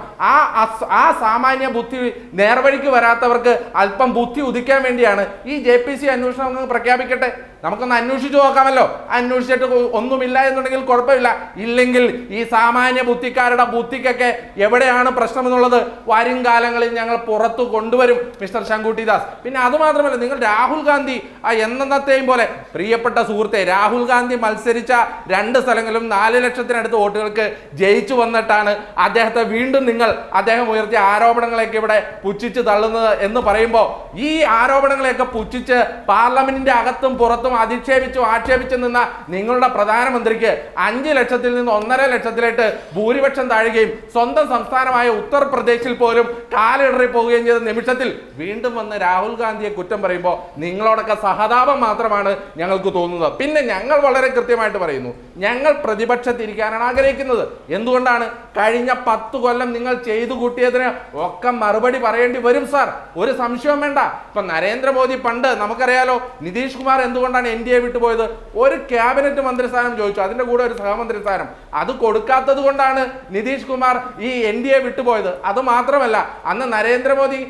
ആ സാമാന്യ ബുദ്ധി നേർവഴിക്ക് വരാത്തവർക്ക് അല്പം ബുദ്ധി ഉദിക്കാൻ വേണ്ടിയാണ് ഈ JPC അന്വേഷണം പ്രഖ്യാപിക്കട്ടെ. നമുക്കൊന്ന് അന്വേഷിച്ചു നോക്കാമല്ലോ. അന്വേഷിച്ചിട്ട് ഒന്നുമില്ല എന്നുണ്ടെങ്കിൽ കുഴപ്പമില്ല. ഇല്ലെങ്കിൽ ഈ സാമാന്യ ബുദ്ധിക്കാരുടെ ബുദ്ധിക്കൊക്കെ എവിടെയാണ് പ്രശ്നമെന്നുള്ളത് വരും കാലങ്ങളിൽ ഞങ്ങൾ പുറത്തു കൊണ്ടുവരും മിസ്റ്റർ ശങ്കുട്ടി ദാസ്. പിന്നെ അതുമാത്രമല്ല, നിങ്ങൾ രാഹുൽ ഗാന്ധി എന്നത്തെയും പോലെ പ്രിയപ്പെട്ട സുഹൃത്തെ, രാഹുൽ ഗാന്ധി മത്സരിച്ച 2 സ്ഥലങ്ങളിലും 4 ലക്ഷത്തിനടുത്ത് വോട്ടുകൾക്ക് ജയിച്ചു വന്നിട്ടാണ് അദ്ദേഹത്തെ വീണ്ടും നിങ്ങൾ അദ്ദേഹം ഉയർത്തിയ ആരോപണങ്ങളെയൊക്കെ ഇവിടെ പുച്ഛിച്ച് തള്ളുന്നത് എന്ന് പറയുമ്പോൾ, ഈ ആരോപണങ്ങളെയൊക്കെ പുച്ഛിച്ച് പാർലമെന്റിന്റെ അകത്തും പുറത്തും അധിക്ഷേപിച്ചും ആക്ഷേപിച്ചു നിന്ന നിങ്ങളുടെ പ്രധാനമന്ത്രിക്ക് 5 ലക്ഷത്തിൽ നിന്ന് 1.5 ലക്ഷത്തിലേക്ക് ഭൂരിപക്ഷം താഴുകയും സ്വന്തം സംസ്ഥാനമായ ഉത്തർപ്രദേശിൽ പോലും കാലിടറി പോവുകയും ചെയ്ത നിമിഷത്തിൽ വീണ്ടും വന്ന് രാഹുൽ ഗാന്ധിയെ കുറ്റം പറയുമ്പോൾ നിങ്ങളോടൊക്കെ സഹതാപം മാത്രമാണ് ഞങ്ങൾക്ക് തോന്നുന്നത്. പിന്നെ ഞങ്ങൾ വളരെ കൃത്യമായിട്ട് പറയുന്നു, ഞങ്ങൾ പ്രതിപക്ഷത്തിരിക്കാനാണ് ആഗ്രഹിക്കുന്നത്. എന്തുകൊണ്ടാണ്? കഴിഞ്ഞ 10 കൊല്ലം നിങ്ങൾ ചെയ്തു കൂട്ടിയതിന് ഒക്കെ മറുപടി പറയേണ്ടി വരും സാർ, ഒരു സംശയവും വേണ്ട. ഇപ്പൊ നരേന്ദ്രമോദി പണ്ട് നമുക്കറിയാലോ, നിതീഷ് കുമാർ എന്തുകൊണ്ടാണ് NDA വിട്ടുപോയത്? ഒരു ക്യാബിനറ്റ് മന്ത്രിസ്ഥാനം ചോദിച്ചു, അതിന്റെ കൂടെ ഒരു സഹമന്ത്രി സ്ഥാനം, അത് കൊടുക്കാത്തത് കൊണ്ടാണ് നിതീഷ് കുമാർ ഈ NDA വിട്ടുപോയത്. അത് മാത്രമല്ല, അന്ന് നരേന്ദ്രമോദി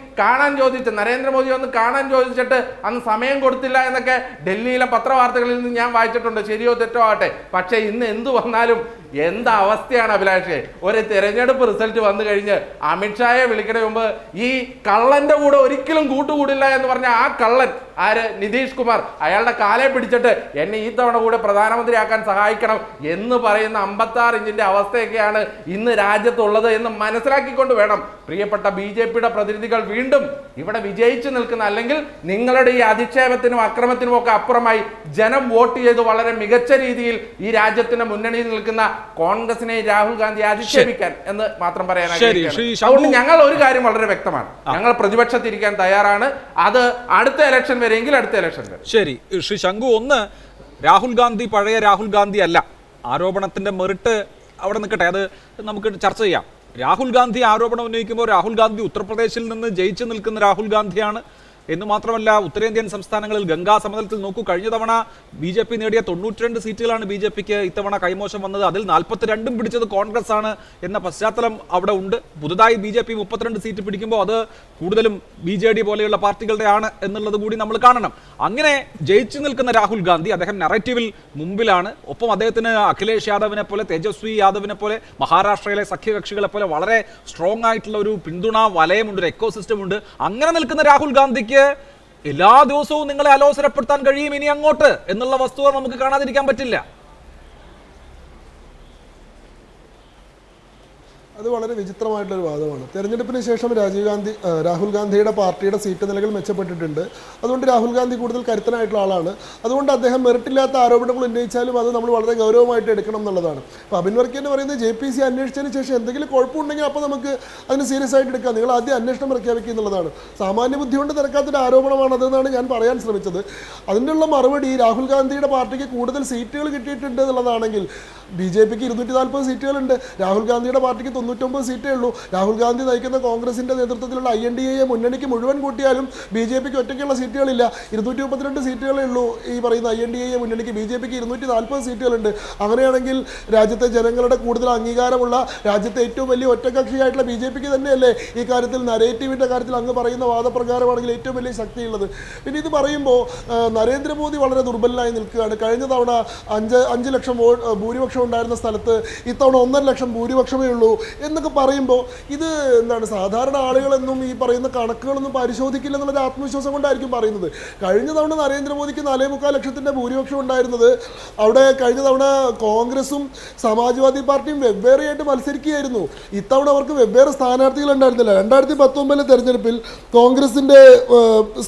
ഒന്ന് കാണാൻ ചോദിച്ചിട്ട് അന്ന് സമയം കൊടുത്തില്ല എന്നൊക്കെ ഡൽഹിയിലെ പത്രവാർത്തകളിൽ നിന്ന് ഞാൻ വായിച്ചിട്ടുണ്ട്. ശരിയോ തെറ്റോ ആട്ടെ. പക്ഷെ ഇന്ന് എന്തു വന്നാലും എന്താ അവസ്ഥയാണ് അഭിലാഷേ? ഒരു തെരഞ്ഞെടുപ്പ് റിസൾട്ട് വന്നു കഴിഞ്ഞ് അമിത്ഷായെ വിളിക്കണ മുമ്പ് ഈ കള്ളന്റെ കൂടെ ഒരിക്കലും കൂട്ടുകൂടില്ല എന്ന് പറഞ്ഞ ആ കള്ളൻ ആര്? നിതീഷ് കുമാർ. അയാളുടെ കാലെ പിടിച്ചിട്ട് എന്നെ ഈ തവണ കൂടെ പ്രധാനമന്ത്രിയാക്കാൻ സഹായിക്കണം എന്ന് പറയുന്ന 56 ഇഞ്ചിന്റെ അവസ്ഥയൊക്കെയാണ് ഇന്ന് രാജ്യത്തുള്ളത് എന്ന് മനസ്സിലാക്കിക്കൊണ്ട് വേണം പ്രിയപ്പെട്ട BJPയുടെ പ്രതിനിധികൾ വീണ്ടും ഇവിടെ വിജയിച്ചു നിൽക്കുന്ന, അല്ലെങ്കിൽ നിങ്ങളുടെ ഈ അധിക്ഷേപത്തിനും അക്രമത്തിനും ഒക്കെ അപ്പുറമായി ജനം വോട്ട് ചെയ്ത് വളരെ മികച്ച രീതിയിൽ ഈ രാജ്യത്തിന്റെ മുന്നണിയിൽ നിൽക്കുന്ന കോൺഗ്രസിനെ രാഹുൽ ഗാന്ധി അധിക്ഷേപിക്കാൻ എന്ന് മാത്രം പറയാനാണ്. അതുകൊണ്ട് ഞങ്ങൾ ഒരു കാര്യം വളരെ വ്യക്തമാണ്, ഞങ്ങൾ പ്രതിപക്ഷത്തിരിക്കാൻ തയ്യാറാണ്. അത് അടുത്ത ഇലക്ഷൻ വരെയെങ്കിൽ അടുത്ത ഇലക്ഷൻ വരെ. ശരി ശ്രീ ശങ്കു, ഒന്ന്, രാഹുൽ ഗാന്ധി പഴയ രാഹുൽ ഗാന്ധി അല്ല. ആരോപണത്തിന്റെ മെറിറ്റ് അവിടെ നിൽക്കട്ടെ, അത് നമുക്ക് ചർച്ച ചെയ്യാം. രാഹുൽ ഗാന്ധി ആരോപണം ഉന്നയിക്കുമ്പോൾ രാഹുൽ ഗാന്ധി ഉത്തർപ്രദേശിൽ നിന്ന് ജയിച്ചു നിൽക്കുന്ന രാഹുൽ ഗാന്ധിയാണ് എന്ന് മാത്രമല്ല, ഉത്തരേന്ത്യൻ സംസ്ഥാനങ്ങളിൽ ഗംഗാ സമതലത്തിൽ നോക്കൂ, കഴിഞ്ഞ തവണ BJP നേടിയ 92 സീറ്റുകളാണ് BJPക്ക് ഇത്തവണ കൈമോശം വന്നത്. അതിൽ 42 പിടിച്ചത് കോൺഗ്രസ് ആണ് എന്ന പശ്ചാത്തലം അവിടെ ഉണ്ട്. പുതുതായി BJP 32 സീറ്റ് പിടിക്കുമ്പോൾ അത് കൂടുതലും BJD പോലെയുള്ള പാർട്ടികളുടെ ആണ് എന്നുള്ളത് കൂടി നമ്മൾ കാണണം. അങ്ങനെ ജയിച്ചു നിൽക്കുന്ന രാഹുൽ ഗാന്ധി, അദ്ദേഹം നറേറ്റീവിൽ മുമ്പിലാണ്. ഒപ്പം അദ്ദേഹത്തിന് അഖിലേഷ് യാദവിനെ പോലെ, തേജസ്വി യാദവിനെ പോലെ, മഹാരാഷ്ട്രയിലെ സഖ്യകക്ഷികളെ പോലെ വളരെ സ്ട്രോങ് ആയിട്ടുള്ള ഒരു പിന്തുണ വലയമുണ്ട്, ഒരു എക്കോസിസ്റ്റം ഉണ്ട്. അങ്ങനെ നിൽക്കുന്ന രാഹുൽ ഗാന്ധിക്ക് എല്ലാ ദിവസവും നിങ്ങളെ അലോസരപ്പെടുത്താൻ കഴിയും ഇനി അങ്ങോട്ട് എന്നുള്ള വസ്തുത നമുക്ക് കാണാതിരിക്കാൻ പറ്റില്ല. അത് വളരെ വിചിത്രമായിട്ടുള്ളൊരു വാദമാണ്. തെരഞ്ഞെടുപ്പിന് ശേഷം രാഹുൽ ഗാന്ധിയുടെ പാർട്ടിയുടെ സീറ്റ് നിലകൾ മെച്ചപ്പെട്ടിട്ടുണ്ട്. അതുകൊണ്ട് രാഹുൽ ഗാന്ധി കൂടുതൽ കരുത്തനായിട്ടുള്ള ആളാണ്. അതുകൊണ്ട് അദ്ദേഹം മെറിറ്റില്ലാത്ത ആരോപണങ്ങൾ ഉന്നയിച്ചാലും അത് നമ്മൾ വളരെ ഗൗരവമായിട്ട് എടുക്കണം എന്നുള്ളതാണ്. അപ്പോൾ അബിൻ വർക്കി എന്ന് പറയുന്നത് JPC അന്വേഷിച്ചതിന് ശേഷം എന്തെങ്കിലും കുഴപ്പമുണ്ടെങ്കിൽ അപ്പോൾ നമുക്ക് അതിന് സീരിയസ് ആയിട്ട് എടുക്കാം. നിങ്ങൾ ആദ്യം അന്വേഷണം പ്രഖ്യാപിക്കുക എന്നുള്ളതാണ്. സാമാന്യ ബുദ്ധി കൊണ്ട് തിരക്കാത്തൊരു ആരോപണമാണ് അതെന്നാണ് ഞാൻ പറയാൻ ശ്രമിച്ചത്. അതിനുള്ള മറുപടി രാഹുൽ ഗാന്ധിയുടെ പാർട്ടിക്ക് കൂടുതൽ സീറ്റുകൾ കിട്ടിയിട്ടുണ്ട് എന്നുള്ളതാണെങ്കിൽ BJPക്ക് 240 സീറ്റുകളുണ്ട്, രാഹുൽ ഗാന്ധിയുടെ പാർട്ടിക്ക് 99 സീറ്റേ ഉള്ളൂ. രാഹുൽ ഗാന്ധി നയിക്കുന്ന കോൺഗ്രസിന്റെ നേതൃത്വത്തിലുള്ള INDA മുന്നണിക്ക് മുഴുവൻ കൂട്ടിയാലും BJPക്ക് ഒറ്റയ്ക്കുള്ള സീറ്റുകളില്ല, 232 സീറ്റുകളേ ഉള്ളൂ. ഈ പറയുന്ന INDA മുന്നണിക്ക് BJPക്ക് 240 സീറ്റുകളുണ്ട്. അങ്ങനെയാണെങ്കിൽ രാജ്യത്തെ ജനങ്ങളുടെ കൂടുതൽ അംഗീകാരമുള്ള, രാജ്യത്തെ ഏറ്റവും വലിയ ഒറ്റകക്ഷിയായിട്ടുള്ള BJPക്ക് തന്നെയല്ലേ ഈ കാര്യത്തിൽ, നരേറ്റീവിന്റെ കാര്യത്തിൽ അങ്ങ് പറയുന്ന വാദപ്രകാരമാണെങ്കിൽ ഏറ്റവും വലിയ ശക്തിയുള്ളത്. പിന്നെ ഇത് പറയുമ്പോൾ നരേന്ദ്രമോദി വളരെ ദുർബലനായി നിൽക്കുകയാണ്. കഴിഞ്ഞ തവണ 5 ലക്ഷം ഭൂരിപക്ഷം ഉണ്ടായിരുന്ന സ്ഥലത്ത് ഇത്തവണ 1.5 ലക്ഷം ഭൂരിപക്ഷമേ ഉള്ളൂ എന്നൊക്കെ പറയുമ്പോൾ ഇത് എന്താണ്, സാധാരണ ആളുകളെന്നും ഈ പറയുന്ന കണക്കുകളൊന്നും പരിശോധിക്കില്ല എന്നുള്ളൊരു ആത്മവിശ്വാസം കൊണ്ടായിരിക്കും പറയുന്നത്. കഴിഞ്ഞ തവണ നരേന്ദ്രമോദിക്ക് 4.25 ലക്ഷത്തിൻ്റെ ഭൂരിപക്ഷം ഉണ്ടായിരുന്നത്. അവിടെ കഴിഞ്ഞ തവണ കോൺഗ്രസും സമാജ്വാദി പാർട്ടിയും വെവ്വേറെയായിട്ട് മത്സരിക്കുകയായിരുന്നു. ഇത്തവണ അവർക്ക് വെവ്വേറെ സ്ഥാനാർത്ഥികൾ ഉണ്ടായിരുന്നില്ല. 2019 തെരഞ്ഞെടുപ്പിൽ കോൺഗ്രസിൻ്റെ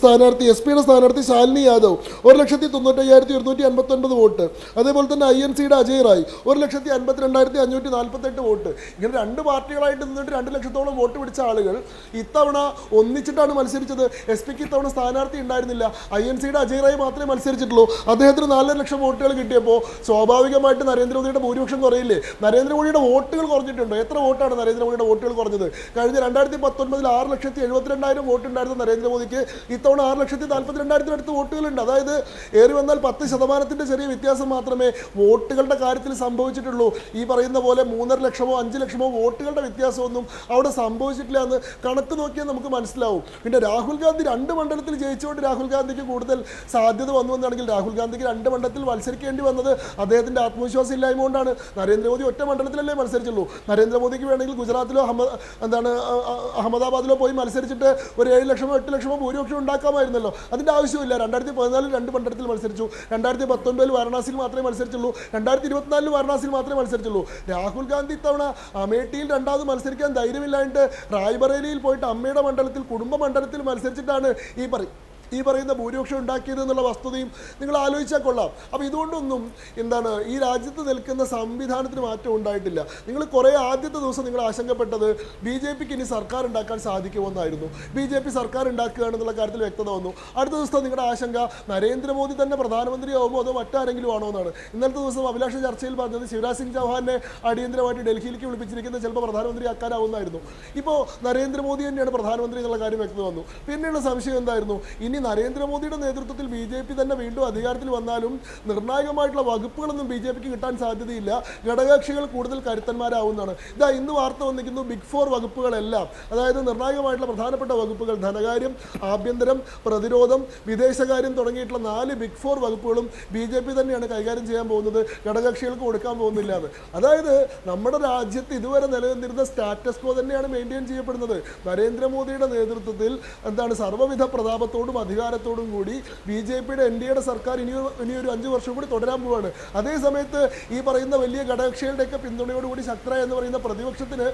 സ്ഥാനാർത്ഥി, SP-യുടെ സ്ഥാനാർത്ഥി ശാലിനി യാദവ് 1,95,259 വോട്ട്. അതേപോലെ തന്നെ INCയുടെ അജയ് റായ് 1,52,548 വോട്ട്. ഇങ്ങനെ 2 പാർട്ടികളായിട്ട് നിന്നിട്ട് 2 ലക്ഷത്തോളം വോട്ട് പിടിച്ച ആളുകൾ ഇത്തവണ ഒന്നിച്ചിട്ടാണ് മത്സരിച്ചത്. SP-ക്ക് ഇത്തവണ സ്ഥാനാർത്ഥി ഉണ്ടായിരുന്നില്ല. INCയുടെ അജയ് റായ് മാത്രമേ മത്സരിച്ചിട്ടുള്ളൂ. അദ്ദേഹത്തിന് 4 ലക്ഷം വോട്ടുകൾ കിട്ടിയപ്പോൾ സ്വാഭാവികമായിട്ട് നരേന്ദ്രമോദിയുടെ ഭൂരിപക്ഷം കുറയില്ലേ? നരേന്ദ്രമോദിയുടെ വോട്ടുകൾ കുറഞ്ഞിട്ടുണ്ടോ? എത്ര വോട്ടാണ് നരേന്ദ്രമോദിയുടെ വോട്ടുകൾ കുറഞ്ഞത്? കഴിഞ്ഞ 2019 6,72,000 വോട്ട് ഉണ്ടായിരുന്ന നരേന്ദ്രമോദിക്ക് ഇത്തവണ 6,42,000 വോട്ടുകളുണ്ട്. അതായത് ഏറി വന്നാൽ 10% ചെറിയ വ്യത്യാസം മാത്രമേ വോട്ടുകളുടെ കാര്യത്തിൽ സംഭവിച്ചിട്ടുള്ളൂ. ഈ പറയുന്ന പോലെ 3.5 ലക്ഷമോ 5 ലക്ഷമോ വോട്ടുകളുടെ വ്യത്യാസമൊന്നും അവിടെ സംഭവിച്ചിട്ടില്ല എന്ന് കണക്ക് നോക്കിയാൽ നമുക്ക് മനസ്സിലാവും. പിന്നെ രാഹുൽ ഗാന്ധി 2 മണ്ഡലത്തിൽ ജയിച്ചുകൊണ്ട് രാഹുൽ ഗാന്ധിക്ക് കൂടുതൽ സാധ്യത വന്നു എന്നാണെങ്കിൽ രാഹുൽ ഗാന്ധിക്ക് 2 മണ്ഡലത്തിൽ മത്സരിക്കേണ്ടി വന്നത് അദ്ദേഹത്തിൻ്റെ ആത്മവിശ്വാസം ഇല്ലായ്മ കൊണ്ടാണ്. നരേന്ദ്രമോദി ഒറ്റ മണ്ഡലത്തിലല്ലേ മത്സരിച്ചുള്ളൂ. നരേന്ദ്രമോദിക്ക് വേണമെങ്കിൽ ഗുജറാത്തിലോ അഹമ്മദാബാദിലോ പോയി മത്സരിച്ചിട്ട് ഒരു 7 ലക്ഷമോ 8 ലക്ഷമോ ഭൂരിപക്ഷം ഉണ്ടാക്കാമായിരുന്നല്ലോ. അതിൻ്റെ ആവശ്യമില്ല. 2014 2 മണ്ഡലത്തിൽ മത്സരിച്ചു, 2019 വാരണാസിയിൽ മാത്രമേ മത്സരിച്ചുള്ളൂ, 2024 വാരണാസിയിൽ മാത്രമേ മത്സരിച്ചുള്ളൂ. രാഹുൽ ഗാന്ധി ഇത്തവണ അമേഠിയിൽ 2ാമത് മത്സരിക്കാൻ ധൈര്യമില്ലായിട്ട് റായ്ബറേലിയിൽ പോയിട്ട് അമ്മയുടെ മണ്ഡലത്തിൽ കുടുംബ മണ്ഡലത്തിൽ മത്സരിച്ചിട്ടാണ് ഈ പറയുന്ന ഭൂരിപക്ഷം ഉണ്ടാക്കിയത് എന്നുള്ള വസ്തുതയും നിങ്ങൾ ആലോചിച്ചാൽ കൊള്ളാം. അപ്പോൾ ഇതുകൊണ്ടൊന്നും ഈ രാജ്യത്ത് നിൽക്കുന്ന സംവിധാനത്തിന് മാറ്റം ഉണ്ടായിട്ടില്ല. നിങ്ങൾ കുറേ ആദ്യത്തെ ദിവസം നിങ്ങൾ ആശങ്കപ്പെട്ടത് BJPക്ക് ഇനി സർക്കാർ ഉണ്ടാക്കാൻ സാധിക്കുമെന്നായിരുന്നു. BJP സർക്കാർ ഉണ്ടാക്കുകയാണെന്നുള്ള കാര്യത്തിൽ വ്യക്തത വന്നു. അടുത്ത ദിവസം നിങ്ങളുടെ ആശങ്ക നരേന്ദ്രമോദി തന്നെ പ്രധാനമന്ത്രിയാവുമോ അതോ മറ്റാരെങ്കിലും ആണോ എന്നാണ്. ഇന്നലത്തെ ദിവസം അഭിലാഷ ചർച്ചയിൽ പറഞ്ഞത് ശിവരാജ് സിംഗ് ചൗഹാനെ അടിയന്തരമായിട്ട് ഡൽഹിയിലേക്ക് വിളിപ്പിച്ചിരിക്കുന്നത് ചിലപ്പോൾ പ്രധാനമന്ത്രി ആക്കാനാവുന്നതായിരുന്നു. ഇപ്പോൾ നരേന്ദ്രമോദി തന്നെയാണ് പ്രധാനമന്ത്രി എന്നുള്ള കാര്യം വ്യക്തത വന്നു. പിന്നെയുള്ള സംശയം എന്തായിരുന്നു, ഇനി നരേന്ദ്രമോദിയുടെ നേതൃത്വത്തിൽ BJP തന്നെ വീണ്ടും അധികാരത്തിൽ വന്നാലും നിർണായകമായിട്ടുള്ള വകുപ്പുകളൊന്നും BJPക്ക് കിട്ടാൻ സാധ്യതയില്ല, ഘടകകക്ഷികൾ കൂടുതൽ കരുത്തന്മാരാവുന്നതാണ്. ഇന്ന് വാർത്ത വന്നിരിക്കുന്നു ബിഗ് 4 വകുപ്പുകളെല്ലാം, അതായത് നിർണായകമായിട്ടുള്ള പ്രധാനപ്പെട്ട വകുപ്പുകൾ ധനകാര്യം, ആഭ്യന്തരം, പ്രതിരോധം, വിദേശകാര്യം തുടങ്ങിയിട്ടുള്ള 4 ബിഗ് 4 വകുപ്പുകളും BJP തന്നെയാണ് കൈകാര്യം ചെയ്യാൻ പോകുന്നത്, ഘടകകക്ഷികൾക്ക് കൊടുക്കാൻ പോകുന്നില്ല എന്ന്. അതായത് നമ്മുടെ രാജ്യത്ത് ഇതുവരെ നിലനിന്നിരുന്ന സ്റ്റാറ്റസ് കോ തന്നെയാണ് മെയിൻറ്റെയിൻ ചെയ്യപ്പെടുന്നത്. നരേന്ദ്രമോദിയുടെ നേതൃത്വത്തിൽ സർവ്വവിധ പ്രതാപത്തോടും അധികാരത്തോടും കൂടി BJPയുടെ NDAയുടെ സർക്കാർ ഇനിയൊരു 5 വർഷം കൂടി തുടരാൻ പോവുകയാണ്. അതേ സമയത്ത് ഈ പറയുന്ന വലിയ ഘടകകക്ഷികളുടെയൊക്കെ പിന്തുണയോടുകൂടി ശക്തരായ എന്ന് പറയുന്ന പ്രതിപക്ഷത്തിന്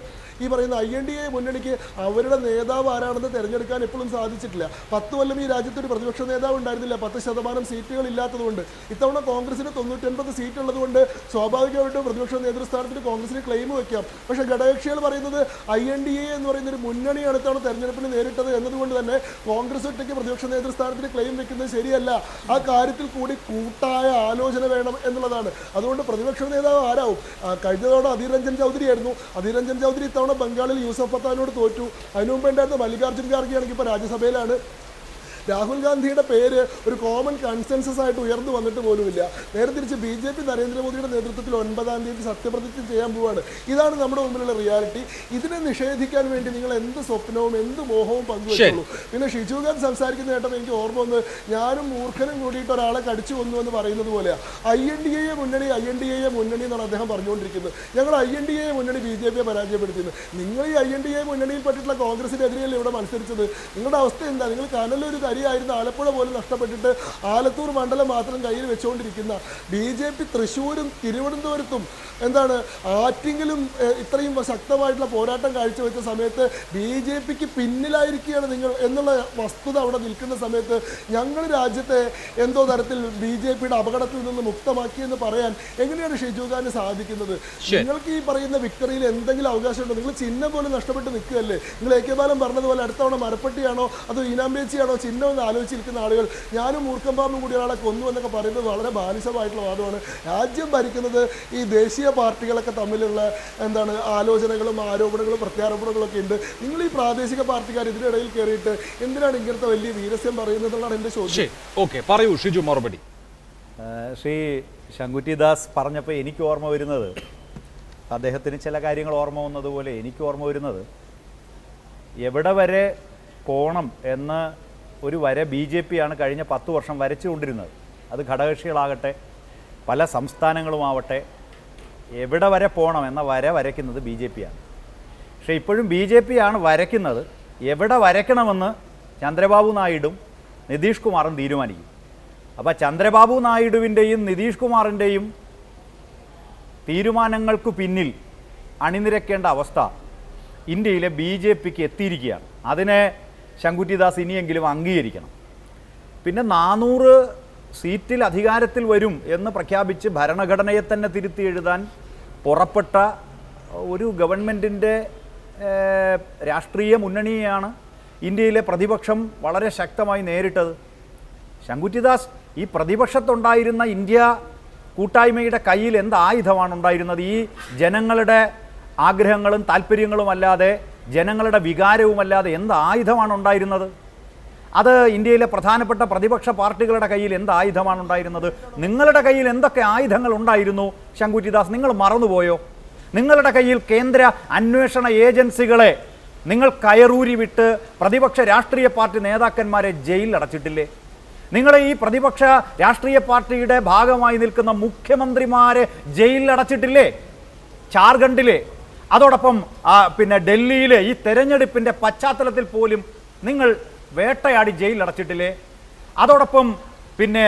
ഈ പറയുന്ന INDA മുന്നണിക്ക് അവരുടെ നേതാവ് ആരാണെന്ന് തിരഞ്ഞെടുക്കാൻ എപ്പോഴും സാധിച്ചിട്ടില്ല. 10 കൊല്ലം ഈ രാജ്യത്തൊരു പ്രതിപക്ഷ നേതാവ് ഉണ്ടായിരുന്നില്ല, 10% സീറ്റുകൾ ഇല്ലാത്തതുകൊണ്ട്. ഇത്തവണ കോൺഗ്രസിന് 99 സീറ്റ് ഉള്ളതുകൊണ്ട് സ്വാഭാവികമായിട്ടും പ്രതിപക്ഷ നേതൃസ്ഥാനത്തിന് കോൺഗ്രസിന് ക്ലെയിം വയ്ക്കാം. പക്ഷേ ഘടകകക്ഷികൾ പറയുന്നത് INDA എന്ന് പറയുന്ന ഒരു മുന്നണിയാണ് ഇത്തവണ തെരഞ്ഞെടുപ്പിന് നേരിട്ടത് എന്നതുകൊണ്ട് തന്നെ കോൺഗ്രസ് ഒറ്റയ്ക്ക് പ്രതിപക്ഷ നേതൃസ്ഥാനത്തിന് ക്ലെയിം വെക്കുന്നത് ശരിയല്ല. ആ കാര്യത്തിൽ കൂടി കൂട്ടായ ആലോചന വേണം എന്നുള്ളതാണ്. അതുകൊണ്ട് പ്രതിപക്ഷ നേതാവ് ആരാവും? കഴിഞ്ഞ തവണ അധീർ രഞ്ജൻ ചൗധരി ആയിരുന്നു. അധീർ രഞ്ജൻ ചൗധരി ഇത്തവണ ബംഗാളിൽ യൂസഫ് പത്താനോട് തോറ്റു. അതിനു മുമ്പ് ഉണ്ടായിരുന്ന മല്ലികാർജ്ജുൻ ഖാർഗെ ആണെങ്കിൽ ഇപ്പോൾ രാജ്യസഭയിലാണ്. രാഹുൽ ഗാന്ധിയുടെ പേര് ഒരു കോമൺ കൺസെൻസസ് ആയിട്ട് ഉയർന്നു വന്നിട്ട് പോലുമില്ല. നേരെ തിരിച്ച് BJP നരേന്ദ്രമോദിയുടെ നേതൃത്വത്തിൽ 9-ാം തീയതി സത്യപ്രതിജ്ഞ ചെയ്യാൻ പോവുകയാണ്. ഇതാണ് നമ്മുടെ മുമ്പിലുള്ള റിയാലിറ്റി. ഇതിനെ നിഷേധിക്കാൻ വേണ്ടി നിങ്ങൾ എന്ത് സ്വപ്നവും എന്ത് മോഹവും പങ്കുവെച്ചുള്ളൂ. പിന്നെ ഷിജു ഖാൻ സംസാരിക്കുന്ന കേട്ടപ്പോൾ എനിക്ക് ഓർമ്മ വന്ന് ഞാനും മൂർഖനും കൂടിയിട്ട് ഒരാളെ കടിച്ചു കൊന്നു എന്ന് പറയുന്നത് പോലെയാണ്. INDA മുന്നണി എന്നാണ് അദ്ദേഹം പറഞ്ഞുകൊണ്ടിരിക്കുന്നത്. ഞങ്ങൾ INDA മുന്നണി BJPയെ പരാജയപ്പെടുത്തിയത്. നിങ്ങൾ ഈ INDA മുന്നണിയിൽ പെട്ടിട്ടുള്ള കോൺഗ്രസിനെതിരെയല്ലേ ഇവിടെ മത്സരിച്ചത്? നിങ്ങളുടെ അവസ്ഥ എന്താ? നിങ്ങൾ കനലൊരു ായിരുന്നു ആലപ്പുഴ പോലും നഷ്ടപ്പെട്ടിട്ട് ആലത്തൂർ മണ്ഡലം മാത്രം കയ്യിൽ വെച്ചുകൊണ്ടിരിക്കുന്ന BJP തൃശ്ശൂരും തിരുവനന്തപുരത്തും ആറ്റിങ്കിലും ഇത്രയും ശക്തമായിട്ടുള്ള പോരാട്ടം കാഴ്ചവെച്ച സമയത്ത് BJPക്ക് പിന്നിലായിരിക്കുകയാണ് നിങ്ങൾ എന്നുള്ള വസ്തുത അവിടെ നിൽക്കുന്ന സമയത്ത് ഞങ്ങൾ രാജ്യത്തെ എന്തോ തരത്തിൽ BJPയുടെ അപകടത്തിൽ നിന്ന് മുക്തമാക്കിയെന്ന് പറയാൻ എങ്ങനെയാണ് ഷിജു ഖാന് സാധിക്കുന്നത്? നിങ്ങൾക്ക് ഈ പറയുന്ന വിക്ടറിയിൽ എന്തെങ്കിലും അവകാശമുണ്ടോ? നിങ്ങൾ ചിഹ്നം പോലും നഷ്ടപ്പെട്ട് നിൽക്കുകയല്ലേ. നിങ്ങൾ AK ബാലൻ പറഞ്ഞതുപോലെ അടുത്തവണ മരപ്പട്ടിയാണോ അതോ ഈനാമ്പേച്ചിയാണോ ചിഹ്നം എന്ന് ആലോചിച്ചിരിക്കുന്ന ആളുകൾ. ഞാനും മൂർഖമ്പാമ്പും കൂടി ഒരാളെ കൊന്നു എന്നൊക്കെ പറയുന്നത് വളരെ ബാലിശമായിട്ടുള്ള വാദമാണ്. രാജ്യം ഭരിക്കുന്നത് ഈ ദേശീയ പാർട്ടികളൊക്കെ തമ്മിലുള്ള ആലോചനകളും ആരോപണങ്ങളും പ്രത്യാരോപണങ്ങളും ഒക്കെ ഉണ്ട്. നിങ്ങൾ ഈ പ്രാദേശിക പാർട്ടിക്കാർ ഇതിനിടയിൽ കയറിയിട്ട് എന്തിനാണ് ഇങ്ങനത്തെ വലിയ വീരസ്യം പറയുന്നത് എന്നുള്ളതാണ് എൻ്റെ ചോദ്യം. പറയൂ ഷിജു മറുപടി. ശ്രീ ശങ്കുറ്റിദാസ് പറഞ്ഞപ്പോൾ എനിക്ക് ഓർമ്മ വരുന്നത്, അദ്ദേഹത്തിന് ചില കാര്യങ്ങൾ ഓർമ്മ വന്നതുപോലെ എനിക്ക് ഓർമ്മ വരുന്നത്, എവിടെ വരെ പോകണം എന്ന് ഒരു വര BJP ആണ് കഴിഞ്ഞ 10 വർഷം വരച്ചുകൊണ്ടിരുന്നത്. അത് ഘടകകക്ഷികളാകട്ടെ പല സംസ്ഥാനങ്ങളുമാവട്ടെ, എവിടെ വരെ പോകണം എന്ന വര വരയ്ക്കുന്നത് BJP ആണ്. പക്ഷേ ഇപ്പോഴും BJP ആണ് വരയ്ക്കുന്നത്. എവിടെ വരയ്ക്കണമെന്ന് ചന്ദ്രബാബു നായിഡും നിതീഷ് കുമാറും തീരുമാനിക്കും. അപ്പോൾ ചന്ദ്രബാബു നായിഡുവിൻ്റെയും നിതീഷ് കുമാറിൻ്റെയും തീരുമാനങ്ങൾക്ക് പിന്നിൽ അണിനിരക്കേണ്ട അവസ്ഥ ഇന്ത്യയിലെ BJPക്ക് എത്തിയിരിക്കുകയാണ്. അതിനെ ശങ്കുറ്റിദാസ് ഇനിയെങ്കിലും അംഗീകരിക്കണം. പിന്നെ 400 സീറ്റിൽ അധികാരത്തിൽ വരും എന്ന് പ്രഖ്യാപിച്ച് ഭരണഘടനയെ തന്നെ തിരുത്തി എഴുതാൻ പുറപ്പെട്ട ഒരു ഗവൺമെൻറ്റിൻ്റെ രാഷ്ട്രീയ മുന്നണിയെയാണ് ഇന്ത്യയിലെ പ്രതിപക്ഷം വളരെ ശക്തമായി നേരിട്ടത്. ശങ്കുറ്റിദാസ്, ഈ പ്രതിപക്ഷത്തുണ്ടായിരുന്ന ഇന്ത്യ കൂട്ടായ്മയുടെ കയ്യിൽ എന്ത് ആയുധമാണ് ഉണ്ടായിരുന്നത്? ഈ ജനങ്ങളുടെ ആഗ്രഹങ്ങളും താല്പര്യങ്ങളുമല്ലാതെ, ജനങ്ങളുടെ വികാരവുമല്ലാതെ എന്ത് ആയുധമാണ് ഉണ്ടായിരുന്നത്? അത് ഇന്ത്യയിലെ പ്രധാനപ്പെട്ട പ്രതിപക്ഷ പാർട്ടികളുടെ കയ്യിൽ എന്ത് ആയുധമാണ് ഉണ്ടായിരുന്നത്? നിങ്ങളുടെ കയ്യിൽ എന്തൊക്കെ ആയുധങ്ങൾ ഉണ്ടായിരുന്നു ശങ്കുറ്റിദാസ്? നിങ്ങൾ മറന്നുപോയോ? നിങ്ങളുടെ കയ്യിൽ കേന്ദ്ര അന്വേഷണ ഏജൻസികളെ നിങ്ങൾ കയറൂരി വിട്ട് പ്രതിപക്ഷ രാഷ്ട്രീയ പാർട്ടി നേതാക്കന്മാരെ ജയിലിൽ അടച്ചിട്ടില്ലേ? നിങ്ങൾ ഈ പ്രതിപക്ഷ രാഷ്ട്രീയ പാർട്ടിയുടെ ഭാഗമായി നിൽക്കുന്ന മുഖ്യമന്ത്രിമാരെ ജയിലിൽ അടച്ചിട്ടില്ലേ? ജാർഖണ്ഡിലെ, അതോടൊപ്പം പിന്നെ ഡൽഹിയിലെ ഈ തെരഞ്ഞെടുപ്പിൻ്റെ പശ്ചാത്തലത്തിൽ പോലും നിങ്ങൾ വേട്ടയാടി ജയിലിൽ അടച്ചിട്ടില്ലേ? അതോടൊപ്പം പിന്നെ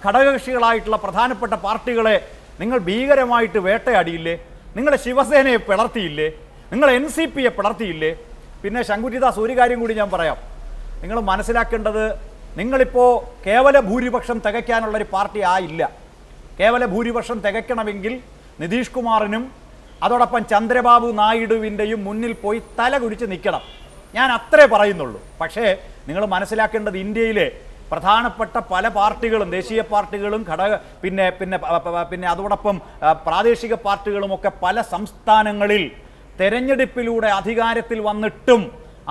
ഘടകകക്ഷികളായിട്ടുള്ള പ്രധാനപ്പെട്ട പാർട്ടികളെ നിങ്ങൾ ഭീകരമായിട്ട് വേട്ടയാടിയില്ലേ? നിങ്ങൾ ശിവസേനയെ പിളർത്തിയില്ലേ? നിങ്ങൾ NCPയെ പിളർത്തിയില്ലേ? പിന്നെ ശങ്കുറ്റിദാസ്, ഒരു കാര്യം കൂടി ഞാൻ പറയാം. നിങ്ങൾ മനസ്സിലാക്കേണ്ടത്, നിങ്ങളിപ്പോൾ കേവല ഭൂരിപക്ഷം തികയ്ക്കാനുള്ളൊരു പാർട്ടി ആയില്ല. കേവല ഭൂരിപക്ഷം തികയ്ക്കണമെങ്കിൽ നിതീഷ് കുമാറിനും അതോടൊപ്പം ചന്ദ്രബാബു നായിഡുവിൻ്റെയും മുന്നിൽ പോയി തല കുരിച്ച് നിൽക്കണം. ഞാൻ അത്രേ പറയുന്നുള്ളൂ. പക്ഷേ നിങ്ങൾ മനസ്സിലാക്കേണ്ടത്, ഇന്ത്യയിലെ പ്രധാനപ്പെട്ട പല പാർട്ടികളും, ദേശീയ പാർട്ടികളും പിന്നെ അതോടൊപ്പം പ്രാദേശിക പാർട്ടികളുമൊക്കെ പല സംസ്ഥാനങ്ങളിൽ തെരഞ്ഞെടുപ്പിലൂടെ അധികാരത്തിൽ വന്നിട്ടും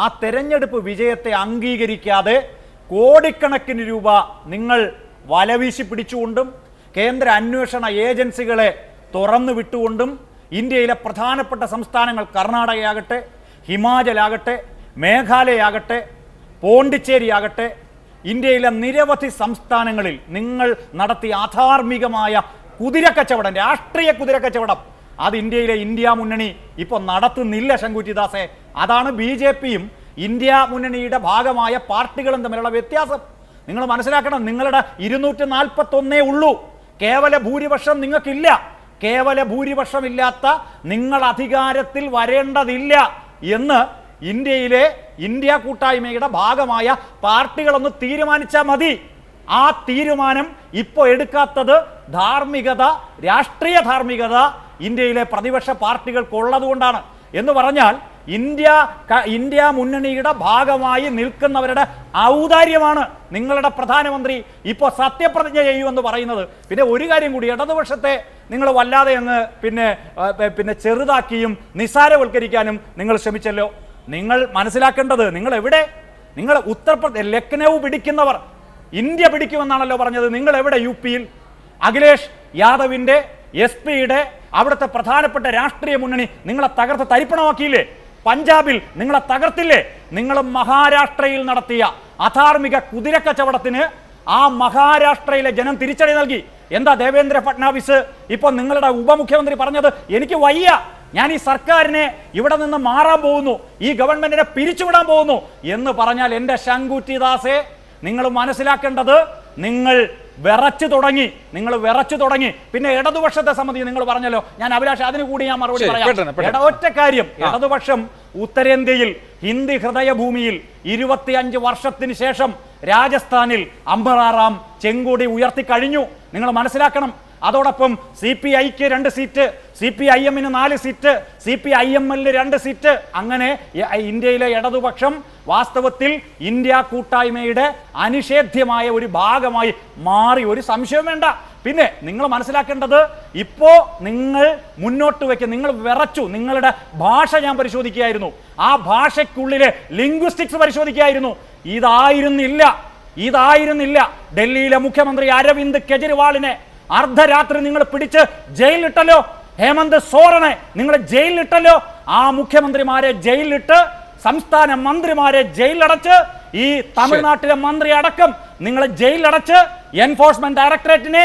ആ തെരഞ്ഞെടുപ്പ് വിജയത്തെ അംഗീകരിക്കാതെ കോടിക്കണക്കിന് രൂപ നിങ്ങൾ വലവീശി പിടിച്ചുകൊണ്ടും കേന്ദ്ര അന്വേഷണ ഏജൻസികളെ തുറന്നു വിട്ടുകൊണ്ടും ഇന്ത്യയിലെ പ്രധാനപ്പെട്ട സംസ്ഥാനങ്ങൾ കർണാടകയാകട്ടെ, ഹിമാചലാകട്ടെ, മേഘാലയാകട്ടെ, പോണ്ടിച്ചേരിയാകട്ടെ, ഇന്ത്യയിലെ നിരവധി സംസ്ഥാനങ്ങളിൽ നിങ്ങൾ നടത്തിയ അധാർമികമായ കുതിരക്കച്ചവടം, രാഷ്ട്രീയ കുതിരക്കച്ചവടം, അത് ഇന്ത്യയിലെ ഇന്ത്യ മുന്നണി ഇപ്പോൾ നടത്തുന്നില്ല ശങ്കുറ്റിദാസെ. അതാണ് BJPയും ഇന്ത്യ മുന്നണിയുടെ ഭാഗമായ പാർട്ടികളും തമ്മിലുള്ള വ്യത്യാസം. നിങ്ങൾ മനസ്സിലാക്കണം. നിങ്ങളുടെ 241 ഉള്ളൂ. കേവല ഭൂരിപക്ഷം നിങ്ങൾക്കില്ല. കേവല ഭൂരിപക്ഷമില്ലാത്ത നിങ്ങൾ അധികാരത്തിൽ വരേണ്ടതില്ല എന്ന് ഇന്ത്യയിലെ ഇന്ത്യ കൂട്ടായ്മയുടെ ഭാഗമായ പാർട്ടികളൊന്ന് തീരുമാനിച്ചാൽ മതി. ആ തീരുമാനം ഇപ്പോൾ എടുക്കാത്തത് ധാർമ്മികത, രാഷ്ട്രീയ ധാർമ്മികത ഇന്ത്യയിലെ പ്രതിപക്ഷ പാർട്ടികൾക്കുള്ളതുകൊണ്ടാണ്. എന്ന് പറഞ്ഞാൽ ഇന്ത്യ മുന്നണിയുടെ ഭാഗമായി നിൽക്കുന്നവരുടെ ഔദാര്യമാണ് നിങ്ങളുടെ പ്രധാനമന്ത്രി ഇപ്പോൾ സത്യപ്രതിജ്ഞ ചെയ്യുമെന്ന് പറയുന്നത്. പിന്നെ ഒരു കാര്യം കൂടി, ഇടതുപക്ഷത്തെ നിങ്ങൾ വല്ലാതെ അങ്ങ് പിന്നെ ചെറുതാക്കിയും നിസ്സാരവൽക്കരിക്കാനും നിങ്ങൾ ശ്രമിച്ചല്ലോ. നിങ്ങൾ മനസ്സിലാക്കേണ്ടത്, നിങ്ങൾ ഉത്തർപ്രദേശ് ലക്നൗ പിടിക്കുന്നവർ ഇന്ത്യ പിടിക്കുമെന്നാണല്ലോ പറഞ്ഞത്. നിങ്ങൾ എവിടെ? UPയിൽ അഖിലേഷ് യാദവിൻ്റെ SP-യുടെ അവിടുത്തെ പ്രധാനപ്പെട്ട രാഷ്ട്രീയ മുന്നണി നിങ്ങളെ തകർത്ത് തരിപ്പണമാക്കിയില്ലേ? പഞ്ചാബിൽ നിങ്ങളെ തകർത്തില്ലേ? നിങ്ങൾ മഹാരാഷ്ട്രയിൽ നടത്തിയ അധാർമിക കുതിരക്കച്ചവടത്തിന് ആ മഹാരാഷ്ട്രയിലെ ജനം തിരിച്ചടി നൽകി. എന്താ ദേവേന്ദ്ര ഫട്നാവിസ് ഇപ്പോൾ നിങ്ങളുടെ ഉപമുഖ്യമന്ത്രി പറഞ്ഞത്? എനിക്ക് വയ്യ, ഞാൻ ഈ സർക്കാരിനെ ഇവിടെ നിന്ന് മാറാൻ പോകുന്നു, ഈ ഗവൺമെന്റിനെ പിരിച്ചുവിടാൻ പോകുന്നു എന്ന് പറഞ്ഞാൽ എൻ്റെ ശങ്കുറ്റിദാസെ, നിങ്ങൾ മനസ്സിലാക്കേണ്ടത്, നിങ്ങൾ വിറച്ചു തുടങ്ങി. പിന്നെ ഇടതുപക്ഷത്തെ സംബന്ധിച്ച് നിങ്ങൾ പറഞ്ഞല്ലോ, ഞാൻ അഭിലാഷ് അതിന് കൂടി ഞാൻ മറുപടി പറയാം. ഒറ്റ കാര്യം, ഇടതുപക്ഷം ഉത്തരേന്ത്യയിൽ ഹിന്ദി ഹൃദയഭൂമിയിൽ 25 വർഷത്തിന് ശേഷം രാജസ്ഥാനിൽ അമ്പറാറാം ചെങ്കൊടി ഉയർത്തി കഴിഞ്ഞു. നിങ്ങൾ മനസ്സിലാക്കണം. അതോടൊപ്പം CPIക്ക് 2 സീറ്റ്, CPIMന് 4 സീറ്റ്, CPIML 2 സീറ്റ്. അങ്ങനെ ഇന്ത്യയിലെ ഇടതുപക്ഷം വാസ്തവത്തിൽ ഇന്ത്യ കൂട്ടായ്മയുടെ അനിഷേധ്യമായ ഒരു ഭാഗമായി മാറി, ഒരു സംശയം വേണ്ട. പിന്നെ നിങ്ങൾ മനസ്സിലാക്കേണ്ടത്, ഇപ്പോൾ നിങ്ങൾ മുന്നോട്ട് വയ്ക്കുക, നിങ്ങൾ വിറച്ചു. നിങ്ങളുടെ ഭാഷ ഞാൻ പരിശോധിക്കുകയായിരുന്നു, ആ ഭാഷയ്ക്കുള്ളിലെ ലിംഗ്വിസ്റ്റിക്സ് പരിശോധിക്കുകയായിരുന്നു. ഇതായിരുന്നില്ല ഡൽഹിയിലെ മുഖ്യമന്ത്രി അരവിന്ദ് കെജ്രിവാളിനെ അർദ്ധരാത്രി നിങ്ങൾ പിടിച്ച് ജയിലിലിട്ടല്ലോ. ഹേമന്ത് സോറനെ നിങ്ങൾ ജയിലിലിട്ടല്ലോ. ആ മുഖ്യമന്ത്രിമാരെ ജയിലിലിട്ട്, സംസ്ഥാന മന്ത്രിമാരെ ജയിലിലടച്ച്, ഈ തമിഴ്നാട്ടിലെ മന്ത്രി അടക്കം നിങ്ങൾ ജയിലിലടച്ച്, എൻഫോഴ്സ്മെന്റ് ഡയറക്ടറേറ്റിനെ,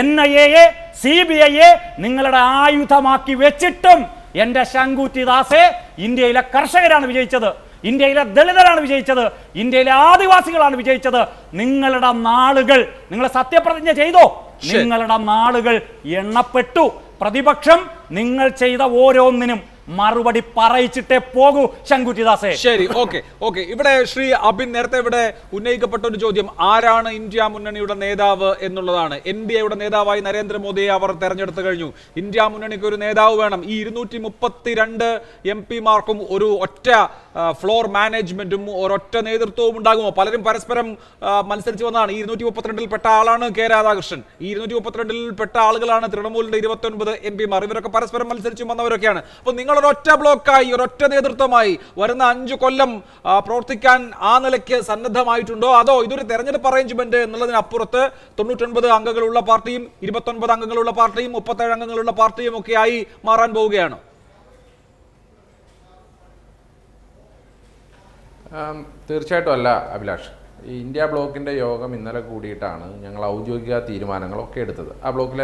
NIA-യെ, CBI-യെ നിങ്ങളുടെ ആയുധമാക്കി വെച്ചിട്ടും എൻ്റെ ശങ്കുറ്റിദാസെ, ഇന്ത്യയിലെ കർഷകരാണ് വിജയിച്ചത്, ഇന്ത്യയിലെ ദളിതരാണ് വിജയിച്ചത്, ഇന്ത്യയിലെ ആദിവാസികളാണ് വിജയിച്ചത്. നിങ്ങളുടെ നാളുകൾ, നിങ്ങൾ സത്യപ്രതിജ്ഞ ചെയ്തോ? നിങ്ങളുടെ നാളുകൾ എണ്ണപ്പെട്ടു. പ്രതിപക്ഷം നിങ്ങൾ ചെയ്ത ഓരോന്നിനും മറുപടി പറയിച്ചിട്ടേ പോകൂ ശങ്കുറ്റിദാസേ. ശരി, ഓക്കെ. ഇവിടെ ശ്രീ അബിൻ നേരത്തെ ഇവിടെ ഉന്നയിക്കപ്പെട്ട ഒരു ചോദ്യം, ആരാണ് ഇന്ത്യ മുന്നണിയുടെ നേതാവ് എന്നുള്ളതാണ്. NDAയുടെ നേതാവായി നരേന്ദ്രമോദിയെ അവർ തെരഞ്ഞെടുത്തു കഴിഞ്ഞു. ഇന്ത്യ മുന്നണിക്ക് ഒരു നേതാവ് വേണം. ഈ 232 MP-മാർക്കും ഒരു ഒറ്റ ഫ്ലോർ മാനേജ്മെന്റും ഒരൊറ്റ നേതൃത്വവും ഉണ്ടാകുമോ? പലരും പരസ്പരം മത്സരിച്ച് വന്നതാണ്. ഈ 232-ൽ പെട്ട ആളാണ് K. രാധാകൃഷ്ണൻ. ഈ 232-ൽ പെട്ട ആളുകളാണ് തൃണമൂലിന്റെ 29 MP-മാർ. ഇവരൊക്കെ പരസ്പരം മത്സരിച്ചു വന്നവരൊക്കെയാണ്. അപ്പോൾ നിങ്ങൾ നിങ്ങൾ ഒരൊറ്റ ബ്ലോക്കായി, ഒരൊറ്റ നേതൃത്വമായി വരുന്ന 5 കൊല്ലം പ്രവർത്തിക്കാൻ ആ നിലയ്ക്ക് സന്നദ്ധമായിട്ടുണ്ടോ? അതോ ഇതൊരു തെരഞ്ഞെടുപ്പ് അറേഞ്ച്മെന്റ് എന്നുള്ളതിനപ്പുറത്ത് 99 അംഗങ്ങളുള്ള പാർട്ടിയും 29 അംഗങ്ങളുള്ള പാർട്ടിയും 37 അംഗങ്ങളുള്ള പാർട്ടിയും ഒക്കെയായി മാറാൻ പോവുകയാണ്? തീർച്ചയായിട്ടും അല്ല അഭിലാഷ്. ഈ ഇന്ത്യ ബ്ലോക്കിൻ്റെ യോഗം ഇന്നലെ കൂടിയിട്ടാണ് ഞങ്ങൾ ഔദ്യോഗിക തീരുമാനങ്ങളൊക്കെ എടുത്തത്. ആ ബ്ലോക്കിൽ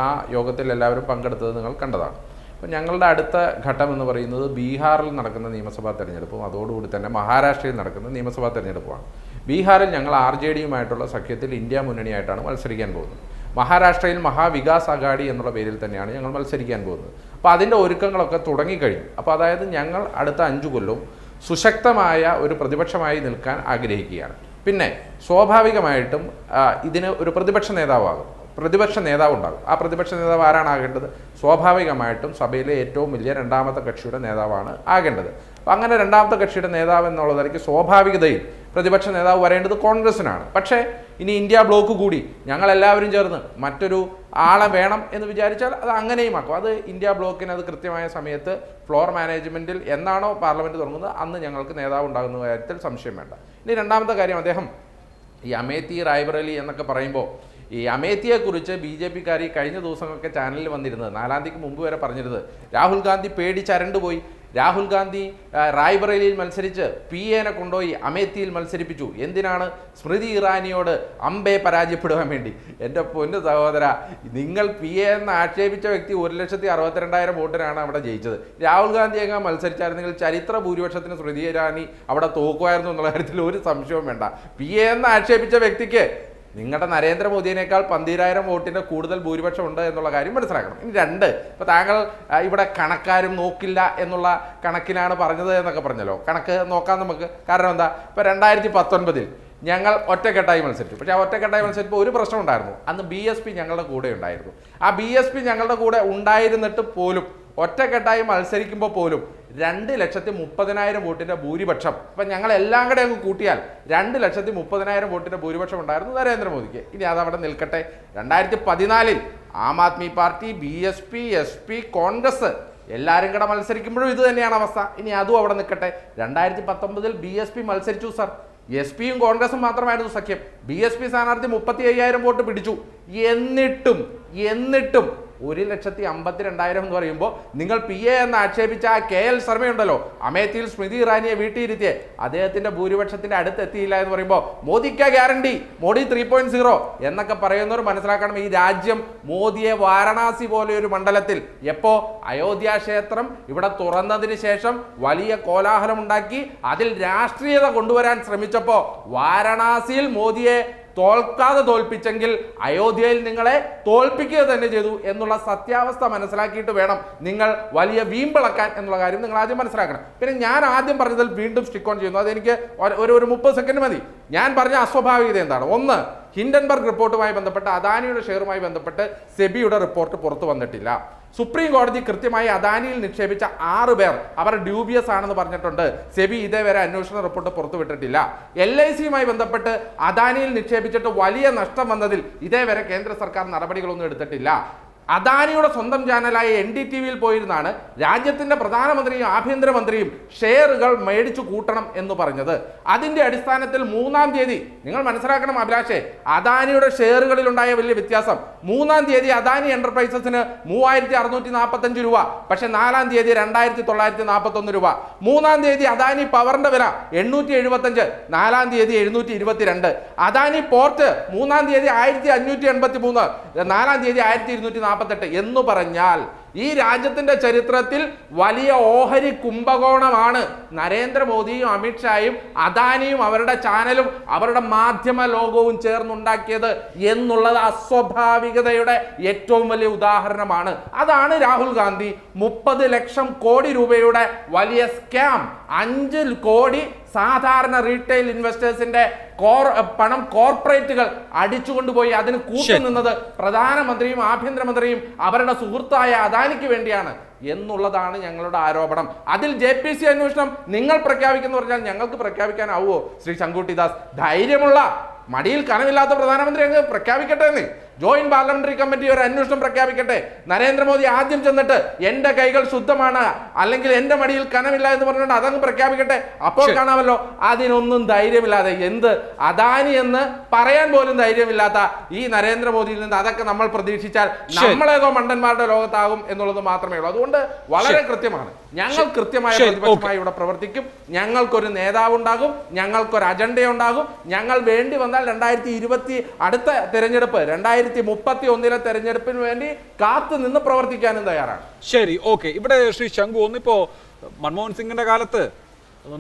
ആ യോഗത്തിൽ എല്ലാവരും പങ്കെടുത്തത് നിങ്ങൾ കണ്ടതാണ്. അപ്പോൾ ഞങ്ങളുടെ അടുത്ത ഘട്ടം എന്ന് പറയുന്നത് ബീഹാറിൽ നടക്കുന്ന നിയമസഭാ തെരഞ്ഞെടുപ്പും അതോടുകൂടി തന്നെ മഹാരാഷ്ട്രയിൽ നടക്കുന്ന നിയമസഭാ തെരഞ്ഞെടുപ്പുമാണ്. ബീഹാറിൽ ഞങ്ങൾ RJDയുമായിട്ടുള്ള സഖ്യത്തിൽ ഇന്ത്യ മുന്നണിയായിട്ടാണ് മത്സരിക്കാൻ പോകുന്നത്. മഹാരാഷ്ട്രയിൽ മഹാവികാസ് അഘാഡി എന്നുള്ള പേരിൽ തന്നെയാണ് ഞങ്ങൾ മത്സരിക്കാൻ പോകുന്നത്. അപ്പോൾ അതിൻ്റെ ഒരുക്കങ്ങളൊക്കെ തുടങ്ങിക്കഴിഞ്ഞു. അപ്പോൾ അതായത് ഞങ്ങൾ അടുത്ത 5 കൊല്ലവും സുശക്തമായ ഒരു പ്രതിപക്ഷമായി നിൽക്കാൻ ആഗ്രഹിക്കുകയാണ്. പിന്നെ സ്വാഭാവികമായിട്ടും ഇതിന് ഒരു പ്രതിപക്ഷ നേതാവാകും, പ്രതിപക്ഷ നേതാവ് ഉണ്ടാകും. ആ പ്രതിപക്ഷ നേതാവ് ആരാണാകേണ്ടത്? സ്വാഭാവികമായിട്ടും സഭയിലെ ഏറ്റവും വലിയ രണ്ടാമത്തെ കക്ഷിയുടെ നേതാവാണ് ആകേണ്ടത്. അപ്പം അങ്ങനെ രണ്ടാമത്തെ കക്ഷിയുടെ നേതാവ് എന്നുള്ളതായിരിക്കും സ്വാഭാവികതയിൽ പ്രതിപക്ഷ നേതാവ് വരേണ്ടത് കോൺഗ്രസിനാണ്. പക്ഷേ ഇനി ഇന്ത്യ ബ്ലോക്ക് കൂടി ഞങ്ങളെല്ലാവരും ചേർന്ന് മറ്റൊരു ആളെ വേണം എന്ന് വിചാരിച്ചാൽ അത് അങ്ങനെയും ആക്കും. അത് ഇന്ത്യ ബ്ലോക്കിന് അത് കൃത്യമായ സമയത്ത് ഫ്ലോർ മാനേജ്മെൻറ്റിൽ എന്നാണോ പാർലമെൻറ്റ് തുടങ്ങുന്നത് അന്ന് ഞങ്ങൾക്ക് നേതാവ് ഉണ്ടാകുന്ന കാര്യത്തിൽ സംശയം വേണ്ട. ഇനി രണ്ടാമത്തെ കാര്യം, അദ്ദേഹം ഈ അമേത്തി റായ്ബറേലി എന്നൊക്കെ പറയുമ്പോൾ ഈ അമേത്തിയെക്കുറിച്ച് BJPക്കാർ ഈ കഴിഞ്ഞ ദിവസങ്ങളൊക്കെ ചാനലിൽ വന്നിരുന്നത് 4-ാം തീയതിക്ക് മുമ്പ് വരെ പറഞ്ഞിരുന്നത് രാഹുൽ ഗാന്ധി പേടിച്ചരണ്ട് പോയി, രാഹുൽ ഗാന്ധി റായ്ബറേലിയിൽ മത്സരിച്ച് PAനെ കൊണ്ടുപോയി അമേത്തിയിൽ മത്സരിപ്പിച്ചു. എന്തിനാണ്? സ്മൃതി ഇറാനിയോട് അമ്പെ പരാജയപ്പെടുവാൻ വേണ്ടി. എൻ്റെ പൊന്നു സഹോദര, നിങ്ങൾ PA എന്ന് ആക്ഷേപിച്ച വ്യക്തി 1,62,000 വോട്ടിനാണ് അവിടെ ജയിച്ചത്. രാഹുൽ ഗാന്ധി എങ്ങനെ മത്സരിച്ചായിരുന്നെങ്കിൽ ചരിത്ര ഭൂരിപക്ഷത്തിന് സ്മൃതി ഇറാനി അവിടെ തോക്കുമായിരുന്നു എന്നുള്ള കാര്യത്തിൽ ഒരു സംശയവും വേണ്ട. PA എന്ന് ആക്ഷേപിച്ച വ്യക്തിക്ക് നിങ്ങളുടെ നരേന്ദ്രമോദിയേക്കാൾ 12,000 വോട്ടിൻ്റെ കൂടുതൽ ഭൂരിപക്ഷം ഉണ്ട് എന്നുള്ള കാര്യം മനസ്സിലാക്കണം. ഇനി 2, ഇപ്പോൾ താങ്കൾ ഇവിടെ കണക്കാരും നോക്കില്ല എന്നുള്ള കണക്കിനാണ് പറഞ്ഞത് എന്നൊക്കെ പറഞ്ഞല്ലോ. കണക്ക് നോക്കാം നമുക്ക്. കാരണം എന്താ, ഇപ്പോൾ 2019 ഞങ്ങൾ ഒറ്റക്കെട്ടായി മത്സരിച്ചു. പക്ഷേ ആ ഒറ്റക്കെട്ടായി മത്സരിച്ചപ്പോൾ ഒരു പ്രശ്നം ഉണ്ടായിരുന്നു. അന്ന് BSP ഞങ്ങളുടെ കൂടെ ഉണ്ടായിരുന്നു. ആ BSP ഞങ്ങളുടെ കൂടെ ഉണ്ടായിരുന്നിട്ട് പോലും ഒറ്റക്കെട്ടായി മത്സരിക്കുമ്പോൾ പോലും 2,30,000 വോട്ടിൻ്റെ ഭൂരിപക്ഷം, അപ്പം ഞങ്ങളെല്ലാം കൂടെ അങ്ങ് കൂട്ടിയാൽ 2,30,000 വോട്ടിൻ്റെ ഭൂരിപക്ഷം ഉണ്ടായിരുന്നു നരേന്ദ്രമോദിക്ക്. ഇനി അതവിടെ നിൽക്കട്ടെ. 2014 Aam Aadmi party, BSP, SP, Congress എല്ലാവരും കൂടെ മത്സരിക്കുമ്പോഴും ഇത് തന്നെയാണ് അവസ്ഥ. ഇനി അതും അവിടെ നിൽക്കട്ടെ. 2019 BSP മത്സരിച്ചു സർ. SP-യും കോൺഗ്രസും മാത്രമായിരുന്നു സഖ്യം. BSP സ്ഥാനാർത്ഥി 35,000 വോട്ട് പിടിച്ചു. എന്നിട്ടും 1,52,000 എന്ന് പറയുമ്പോൾ നിങ്ങൾ PA എന്ന് ആക്ഷേപിച്ച ആ KL ശർമ്മയുണ്ടല്ലോ, അമേത്തിയിൽ സ്മൃതി ഇറാനിയെ വീട്ടിയിരുത്തിയേ, അദ്ദേഹത്തിൻ്റെ ഭൂരിപക്ഷത്തിൻ്റെ അടുത്തെത്തിയില്ല എന്ന് പറയുമ്പോൾ മോദിക്ക് ഗ്യാരണ്ടി, മോഡി 3.0 എന്നൊക്കെ പറയുന്നവർ മനസ്സിലാക്കണം, ഈ രാജ്യം മോദിയെ വാരണാസി പോലെ ഒരു മണ്ഡലത്തിൽ എപ്പോൾ അയോധ്യ ക്ഷേത്രം ഇവിടെ തുറന്നതിന് ശേഷം വലിയ കോലാഹലം ഉണ്ടാക്കി അതിൽ രാഷ്ട്രീയത കൊണ്ടുവരാൻ ശ്രമിച്ചപ്പോൾ വാരണാസിയിൽ മോദിയെ തോൽപ്പിച്ചെങ്കിൽ അയോധ്യയിൽ നിങ്ങളെ തോൽപ്പിക്കുക തന്നെ ചെയ്തു എന്നുള്ള സത്യാവസ്ഥ മനസ്സിലാക്കിയിട്ട് വേണം നിങ്ങൾ വലിയ വീമ്പിളക്കാൻ എന്നുള്ള കാര്യം നിങ്ങൾ ആദ്യം മനസ്സിലാക്കണം. പിന്നെ ഞാൻ ആദ്യം പറഞ്ഞതിൽ വീണ്ടും സ്റ്റിക്ക് ഓൺ ചെയ്യുന്നു. അതെനിക്ക് ഒരു 30 സെക്കൻഡ് മതി. ഞാൻ പറഞ്ഞ അസ്വാഭാവികത എന്താണ്? 1, ഹിൻഡൻബർഗ് റിപ്പോർട്ടുമായി ബന്ധപ്പെട്ട് അദാനിയുടെ ഷെയറുമായി ബന്ധപ്പെട്ട് സെബിയുടെ റിപ്പോർട്ട് പുറത്തു വന്നിട്ടില്ല. സുപ്രീം കോടതി കൃത്യമായി അദാനിയിൽ നിക്ഷേപിച്ച 6 പേർ അവർ ഡ്യൂബിയസ് ആണെന്ന് പറഞ്ഞിട്ടുണ്ട്. സെബി ഇതേവരെ അന്വേഷണ റിപ്പോർട്ട് പുറത്തുവിട്ടിട്ടില്ല. LICയുമായി ബന്ധപ്പെട്ട് അദാനിയിൽ നിക്ഷേപിച്ചിട്ട് വലിയ നഷ്ടം വന്നതിൽ ഇതേവരെ കേന്ദ്ര സർക്കാർ നടപടികളൊന്നും എടുത്തിട്ടില്ല. അദാനിയുടെ സ്വന്തം ചാനലായ NDTVയിൽ പോയിരുന്നാണ് രാജ്യത്തിൻ്റെ പ്രധാനമന്ത്രിയും ആഭ്യന്തരമന്ത്രിയും ഷെയറുകൾ മേടിച്ചു കൂട്ടണം എന്ന് പറഞ്ഞത്. അതിൻ്റെ അടിസ്ഥാനത്തിൽ 3-ാം തീയതി നിങ്ങൾ മനസ്സിലാക്കണം അഭിലാഷേ, അദാനിയുടെ ഷെയറുകളിലുണ്ടായ വലിയ വ്യത്യാസം. 3-ാം തീയതി അദാനി എൻ്റർപ്രൈസസിന് 3,645 രൂപ, പക്ഷേ 4-ാം തീയതി 2,941 രൂപ. 3-ാം തീയതി അദാനി പവറിൻ്റെ വില 875, 4-ാം തീയതി 722. അദാനി പോർട്ട് 3-ാം തീയതി 1,583, 4-ാം തീയതി 1,248 എന്ന് പറഞ്ഞാൽ ഈ രാജ്യത്തിന്റെ ചരിത്രത്തിൽ വലിയ ഓഹരി കുംഭകോണമാണ് നരേന്ദ്രമോദിയും അമിത്ഷായും അദാനിയും അവരുടെ ചാനലും അവരുടെ മാധ്യമ ലോകവും ചേർന്നുണ്ടാക്കിയത് എന്നുള്ളത് അസ്വാഭാവികതയുടെ ഏറ്റവും വലിയ ഉദാഹരണമാണ്. അതാണ് രാഹുൽ ഗാന്ധി 30 ലക്ഷം കോടി രൂപയുടെ വലിയ സ്കാം, 5 കോടി സാധാരണ റീറ്റെയിൽ ഇൻവെസ്റ്റേഴ്സിന്റെ പണം കോർപ്പറേറ്റുകൾ അടിച്ചുകൊണ്ടുപോയി അതിന് കൂട്ടുനിന്നത് പ്രധാനമന്ത്രിയും ആഭ്യന്തരമന്ത്രിയും അവരുടെ സുഹൃത്തായ അദാനിക്ക് വേണ്ടിയാണ് എന്നുള്ളതാണ് ഞങ്ങളുടെ ആരോപണം. അതിൽ JPC അന്വേഷണം നിങ്ങൾ പ്രഖ്യാപിക്കുന്നു പറഞ്ഞാൽ ഞങ്ങൾക്ക് പ്രഖ്യാപിക്കാനാവുമോ? ശ്രീ ശങ്കുട്ടി ദാസ്, ധൈര്യമുള്ള മടിയിൽ കനമില്ലാത്ത പ്രധാനമന്ത്രി അങ്ങ് പ്രഖ്യാപിക്കട്ടെ എന്ന്. ജോയിന്റ് പാർലമെന്ററി കമ്മിറ്റി ഒരു അന്വേഷണം പ്രഖ്യാപിക്കട്ടെ. നരേന്ദ്രമോദി ആദ്യം ചെന്നിട്ട് എന്റെ കൈകൾ ശുദ്ധമാണ്, അല്ലെങ്കിൽ എന്റെ മടിയിൽ കനമില്ല എന്ന് പറഞ്ഞുകൊണ്ട് അതങ്ങ് പ്രഖ്യാപിക്കട്ടെ. അപ്പോൾ കാണാമല്ലോ. അതിനൊന്നും ധൈര്യമില്ലാതെ, എന്ത് അദാനി എന്ന് പറയാൻ പോലും ധൈര്യമില്ലാത്ത ഈ നരേന്ദ്രമോദിയിൽ നിന്ന് അതൊക്കെ നമ്മൾ പ്രതീക്ഷിച്ചാൽ നമ്മളേതോ മണ്ടന്മാരുടെ ലോകത്താകും എന്നുള്ളത് മാത്രമേ ഉള്ളൂ. അതുകൊണ്ട് വളരെ കൃത്യമാണ്, ഞങ്ങൾ കൃത്യമായ പ്രതിപക്ഷമായി ഇവിടെ പ്രവർത്തിക്കും. ഞങ്ങൾക്കൊരു നേതാവുണ്ടാകും, ഞങ്ങൾക്കൊരു അജണ്ടയുണ്ടാകും. ഞങ്ങൾ വേണ്ടി വന്നാൽ 2020 അടുത്ത തെരഞ്ഞെടുപ്പ് 2031 തെരഞ്ഞെടുപ്പിന് വേണ്ടി കാത്തു നിന്ന് പ്രവർത്തിക്കാനും തയ്യാറാണ്. ശരി, ഓക്കെ. ഇവിടെ ശ്രീ ശംഖു, ഒന്നിപ്പോ മൻമോഹൻ സിംഗിന്റെ കാലത്ത്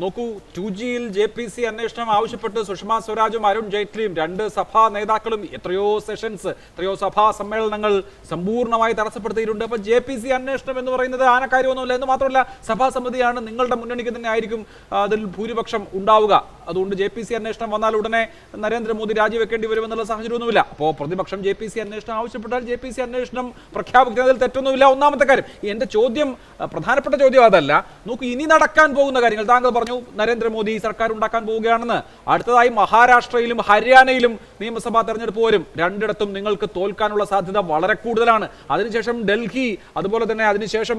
നോക്കൂ, 2Gയിൽ JPC അന്വേഷണം ആവശ്യപ്പെട്ട് സുഷമ സ്വരാജും അരുൺ ജെയ്റ്റ്ലിയും, രണ്ട് സഭാ നേതാക്കളും എത്രയോ സെഷൻസ്, എത്രയോ സഭാ സമ്മേളനങ്ങൾ സമ്പൂർണ്ണമായി തടസ്സപ്പെടുത്തിയിട്ടുണ്ട്. അപ്പൊ JPC അന്വേഷണം എന്ന് പറയുന്നത് ആനക്കാര്യമൊന്നുമില്ല. എന്ന് മാത്രമല്ല, സഭാ സമിതിയാണ്, നിങ്ങളുടെ മുന്നണിക്ക് തന്നെ ആയിരിക്കും അതിൽ ഭൂരിപക്ഷം ഉണ്ടാവുക. അതുകൊണ്ട് JPC അന്വേഷണം വന്നാൽ ഉടനെ നരേന്ദ്രമോദി രാജിവെക്കേണ്ടി വരുമെന്നുള്ള സാഹചര്യമൊന്നുമില്ല. അപ്പോൾ പ്രതിപക്ഷം JPC അന്വേഷണം ആവശ്യപ്പെട്ടാൽ JPC അന്വേഷണം പ്രഖ്യാപിക്കുന്നതിൽ തെറ്റൊന്നുമില്ല. ഒന്നാമത്തെ കാര്യം, എന്റെ ചോദ്യം, പ്രധാനപ്പെട്ട ചോദ്യം അതല്ല. നോക്കൂ, ഇനി നടക്കാൻ പോകുന്ന കാര്യങ്ങൾ, താങ്കൾ പറഞ്ഞു നരേന്ദ്രമോദി സർക്കാർ ഉണ്ടാക്കാൻ പോവുകയാണെന്ന്. അടുത്തതായി മഹാരാഷ്ട്രയിലും ഹരിയാനയിലും നിയമസഭാ തെരഞ്ഞെടുപ്പ് വരും. രണ്ടിടത്തും നിങ്ങൾക്ക് തോൽക്കാനുള്ള സാധ്യത വളരെ കൂടുതലാണ്. അതിനുശേഷം ഡൽഹി, അതുപോലെ തന്നെ അതിനുശേഷം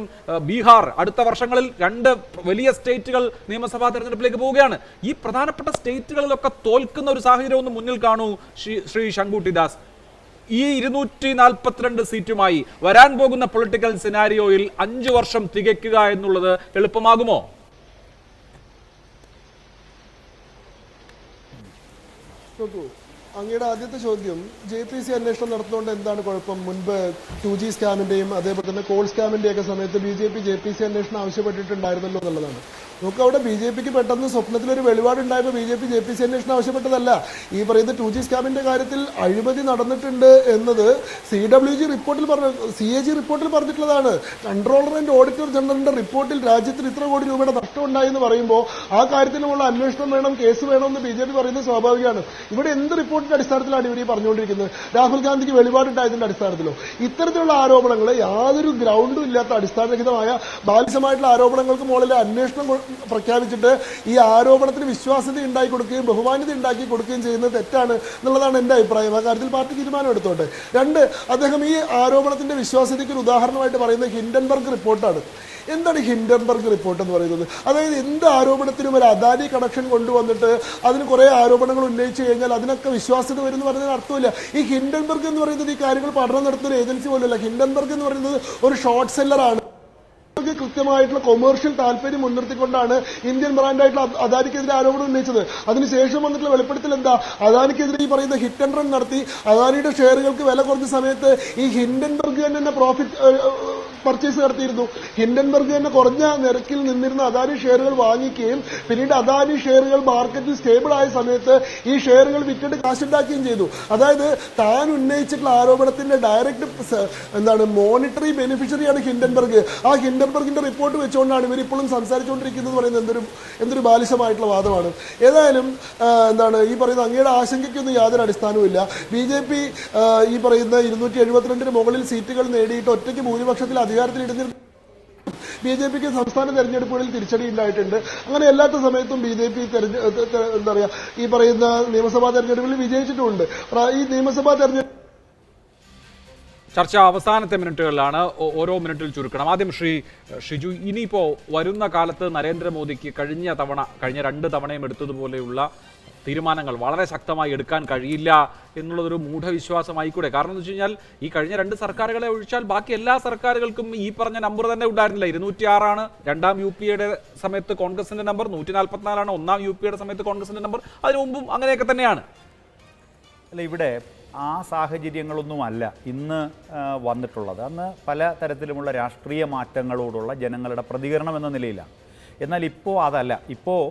ബീഹാർ, അടുത്ത വർഷങ്ങളിൽ രണ്ട് വലിയ സ്റ്റേറ്റുകൾ നിയമസഭാ തെരഞ്ഞെടുപ്പിലേക്ക് പോവുകയാണ്. ഈ പ്രധാനപ്പെട്ട സ്റ്റേറ്റുകളിലൊക്കെ തോൽക്കുന്ന ഒരു സാഹചര്യം ഒന്ന് മുന്നിൽ കാണൂ ശ്രീ ശങ്കുട്ടി ദാസ്. ഈ 242 സീറ്റുമായി വരാൻ പോകുന്ന പൊളിറ്റിക്കൽ സിനാരിയോയിൽ 5 വർഷം തികയ്ക്കുക എന്നുള്ളത് എളുപ്പമാകുമോ? നോക്കൂ, അങ്ങയുടെ ആദ്യത്തെ ചോദ്യം, JPC അന്വേഷണം നടത്തുന്നതുകൊണ്ട് എന്താണ് കുഴപ്പം? മുൻപ് 2G സ്കാമിന്റെയും അതേപോലെ തന്നെ കോൾ സ്കാമിന്റെയൊക്കെ സമയത്ത് BJP JPC അന്വേഷണം ആവശ്യപ്പെട്ടിട്ടുണ്ടായിരുന്നല്ലോ എന്നുള്ളതാണ്. നമുക്ക് അവിടെ BJPക്ക് പെട്ടെന്ന് സ്വപ്നത്തിലൊരു വെളിപാടുണ്ടായപ്പോൾ BJP JPC അന്വേഷണം ആവശ്യപ്പെട്ടതല്ല. ഈ പറയുന്ന 2G സ്കാമിന്റെ കാര്യത്തിൽ അഴിമതി നടന്നിട്ടുണ്ട് എന്നത് CAG റിപ്പോർട്ടിൽ പറഞ്ഞിട്ടുള്ളതാണ്. കൺട്രോളർ ആൻഡ് ഓഡിറ്റർ ജനറലിന്റെ റിപ്പോർട്ടിൽ രാജ്യത്തിന് ഇത്ര കോടി രൂപയുടെ നഷ്ടം ഉണ്ടായി എന്ന് പറയുമ്പോൾ ആ കാര്യത്തിലുമുള്ള അന്വേഷണം വേണം, കേസ് വേണമെന്ന് BJP പറയുന്നത് സ്വാഭാവികമാണ്. ഇവിടെ എന്ത് റിപ്പോർട്ടിന്റെ അടിസ്ഥാനത്തിലാണ് ഇവർ ഈ പറഞ്ഞുകൊണ്ടിരിക്കുന്നത്? രാഹുൽ ഗാന്ധിക്ക് വെളിപാടുണ്ടായതിന്റെ അടിസ്ഥാനത്തിലോ? ഇത്തരത്തിലുള്ള ആരോപണങ്ങൾ യാതൊരു ഗ്രൗണ്ടും ഇല്ലാത്ത അടിസ്ഥാനരഹിതമായ ബാലിശമായിട്ടുള്ള ആരോപണങ്ങൾക്ക് മുകളിൽ അന്വേഷണം പ്രഖ്യാപിച്ചിട്ട് ഈ ആരോപണത്തിന് വിശ്വാസ്യത ഉണ്ടാക്കി കൊടുക്കുകയും ബഹുമാന്യത ഉണ്ടാക്കി കൊടുക്കുകയും ചെയ്യുന്നത് തെറ്റാണ് എന്നുള്ളതാണ് എൻ്റെ അഭിപ്രായം. ആ കാര്യത്തിൽ പാർട്ടി തീരുമാനം എടുത്തോട്ടെ. രണ്ട്, അദ്ദേഹം ഈ ആരോപണത്തിന്റെ വിശ്വാസ്യതയ്ക്ക് ഒരു ഉദാഹരണമായിട്ട് പറയുന്നത് ഹിൻഡൻബർഗ് റിപ്പോർട്ടാണ്. എന്താണ് ഹിൻഡൻബർഗ് റിപ്പോർട്ട് എന്ന് പറയുന്നത്? അതായത് എന്ത് ആരോപണത്തിനും ഒരു അദാനി കണക്ഷൻ കൊണ്ടുവന്നിട്ട് അതിന് കുറെ ആരോപണങ്ങൾ ഉന്നയിച്ചു കഴിഞ്ഞാൽ അതിനൊക്കെ വിശ്വാസ്യത വരുന്ന പറയുന്നതിന് അർത്ഥമില്ല. ഈ ഹിൻഡൻബർഗ് എന്ന് പറയുന്നത് ഈ കാര്യങ്ങൾ പഠനം നടത്തുന്ന ഒരു ഏജൻസി പോലുമല്ല. ഹിൻഡൻബർഗ് എന്ന് പറയുന്നത് ഒരു ഷോർട്ട് സെല്ലറാണ്. കൃത്യമായിട്ടുള്ള കൊമേഴ്ഷ്യൽ താല്പര്യം മുൻനിർത്തിക്കൊണ്ടാണ് ഇന്ത്യൻ ബ്രാൻഡായിട്ടുള്ള അദാനിക്കെതിരെ ആരോപണം ഉന്നയിച്ചത്. അതിനുശേഷം വന്നിട്ടുള്ള വെളിപ്പെടുത്തൽ എന്താ? അദാനിക്കെതിരെ ഈ പറയുന്ന ഹിറ്റ് ആൻഡ് റൺ നടത്തി അദാനിയുടെ ഷെയറുകൾക്ക് വില കുറഞ്ഞ സമയത്ത് ഈ ഹിൻഡൻബർഗ് തന്നെ പ്രോഫിറ്റ് പർച്ചേസ് നടത്തിയിരുന്നു. ഹിൻഡൻബർഗ് തന്നെ കുറഞ്ഞ നിരക്കിൽ നിന്നിരുന്ന അദാനി ഷെയറുകൾ വാങ്ങിക്കുകയും പിന്നീട് അദാനി ഷെയറുകൾ മാർക്കറ്റിൽ സ്റ്റേബിൾ ആയ സമയത്ത് ഈ ഷെയറുകൾ വിറ്റിട്ട് കാശുണ്ടാക്കുകയും ചെയ്തു. അതായത് താൻ ഉന്നയിച്ചിട്ടുള്ള ആരോപണത്തിന്റെ ഡയറക്റ്റ് മോണിറ്ററി ബെനിഫിഷ്യറിയാണ് ഹിൻഡൻബർഗ്. ആ ഹിൻഡൻബർഗിന്റെ റിപ്പോർട്ട് വെച്ചുകൊണ്ടാണ് ഇവർ ഇപ്പോഴും സംസാരിച്ചുകൊണ്ടിരിക്കുന്നത് പറയുന്നത് എന്തൊരു ബാലിശമായിട്ടുള്ള വാദമാണ്. ഏതായാലും ഈ പറയുന്ന അങ്ങയുടെ ആശങ്കയ്ക്കൊന്നും യാതൊരു അടിസ്ഥാനവുമില്ല. BJP ഈ പറയുന്ന 272 മുകളിൽ സീറ്റുകൾ നേടിയിട്ട് ഒറ്റയ്ക്ക് ഭൂരിപക്ഷത്തിൽ അധികാരത്തിലിടുന്ന BJPക്ക് സംസ്ഥാന തെരഞ്ഞെടുപ്പുകളിൽ തിരിച്ചടി ഉണ്ടായിട്ടുണ്ട്. അങ്ങനെ എല്ലാത്ത സമയത്തും BJP ഈ പറയുന്ന നിയമസഭാ തെരഞ്ഞെടുപ്പിൽ വിജയിച്ചിട്ടുമുണ്ട്. ഈ നിയമസഭാ തെരഞ്ഞെടുപ്പ് ചർച്ച അവസാനത്തെ മിനിറ്റുകളിലാണ്. ഓരോ മിനിറ്റിൽ ചുരുക്കണം. ആദ്യം ഷിജു, ഇനിയിപ്പോ വരുന്ന കാലത്ത് നരേന്ദ്രമോദിക്ക് കഴിഞ്ഞ 2 തവണയും എടുത്തതുപോലെയുള്ള തീരുമാനങ്ങൾ വളരെ ശക്തമായി എടുക്കാൻ കഴിയില്ല എന്നുള്ളതൊരു മൂഢവിശ്വാസമായിക്കൂടെ? കാരണം എന്ന് വെച്ച് കഴിഞ്ഞാൽ ഈ കഴിഞ്ഞ 2 സർക്കാരുകളെ ഒഴിച്ചാൽ ബാക്കി എല്ലാ സർക്കാരുകൾക്കും ഈ പറഞ്ഞ നമ്പർ തന്നെ ഉണ്ടായിരുന്നില്ല. 206 രണ്ടാം UPA സമയത്ത് കോൺഗ്രസിന്റെ നമ്പർ, 144 ഒന്നാം UPA സമയത്ത് കോൺഗ്രസിന്റെ നമ്പർ. അതിനു മുമ്പും അങ്ങനെയൊക്കെ തന്നെയാണ്. അല്ല, ഇവിടെ ആ സാഹചര്യങ്ങളൊന്നുമല്ല ഇന്ന് വന്നിട്ടുള്ളത്. അന്ന് പല തരത്തിലുമുള്ള രാഷ്ട്രീയ മാറ്റങ്ങളോടുള്ള ജനങ്ങളുടെ പ്രതികരണം എന്ന നിലയിലാണ്. എന്നാൽ ഇപ്പോൾ അതല്ല. ഇപ്പോൾ